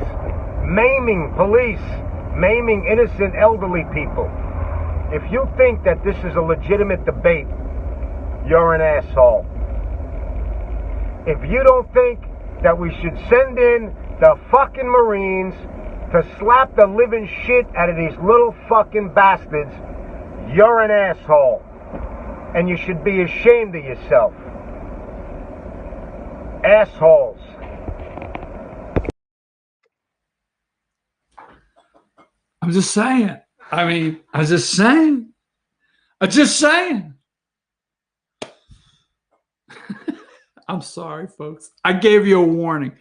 maiming police, maiming innocent elderly people. If you think that this is a legitimate debate, you're an asshole. If you don't think that we should send in the fucking Marines to slap the living shit out of these little fucking bastards, you're an asshole. And you should be ashamed of yourself. Assholes. I'm just saying. I mean, I'm just saying. I'm just saying. I'm sorry, folks. I gave you a warning.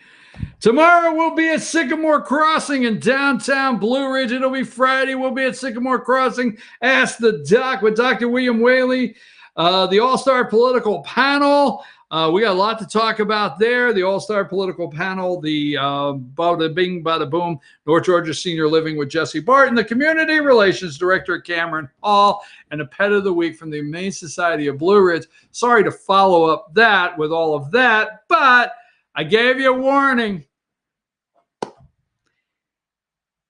Tomorrow we'll be at Sycamore Crossing in downtown Blue Ridge. It'll be Friday. We'll be at Sycamore Crossing. Ask the Doc with Dr. William Whaley, the All-Star Political Panel. We got a lot to talk about there. The All-Star Political Panel, the Bada Bing, Bada Boom, North Georgia Senior Living with Jesse Barton, the Community Relations Director Cameron Hall, and a Pet of the Week from the Humane Society of Blue Ridge. Sorry to follow up that with all of that, but I gave you a warning.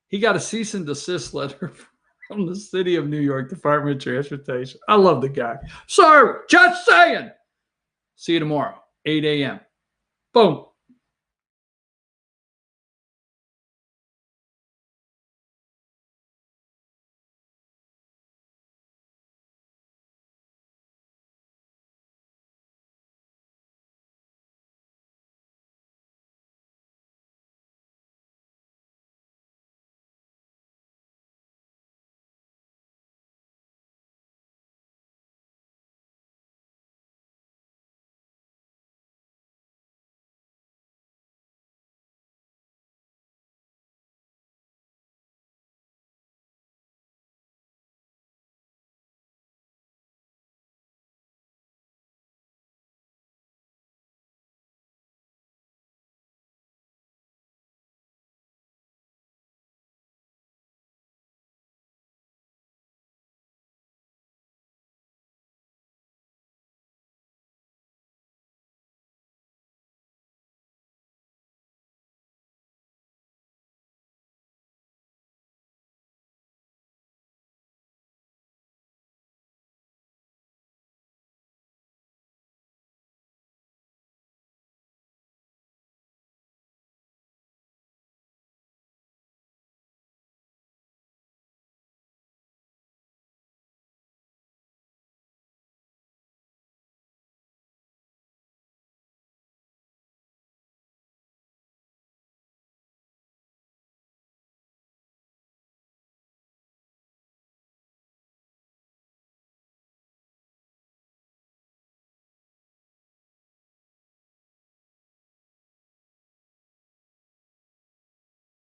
He got a cease and desist letter from the City of New York Department of Transportation. I love the guy. Sorry, just saying. See you tomorrow, 8 a.m. Boom.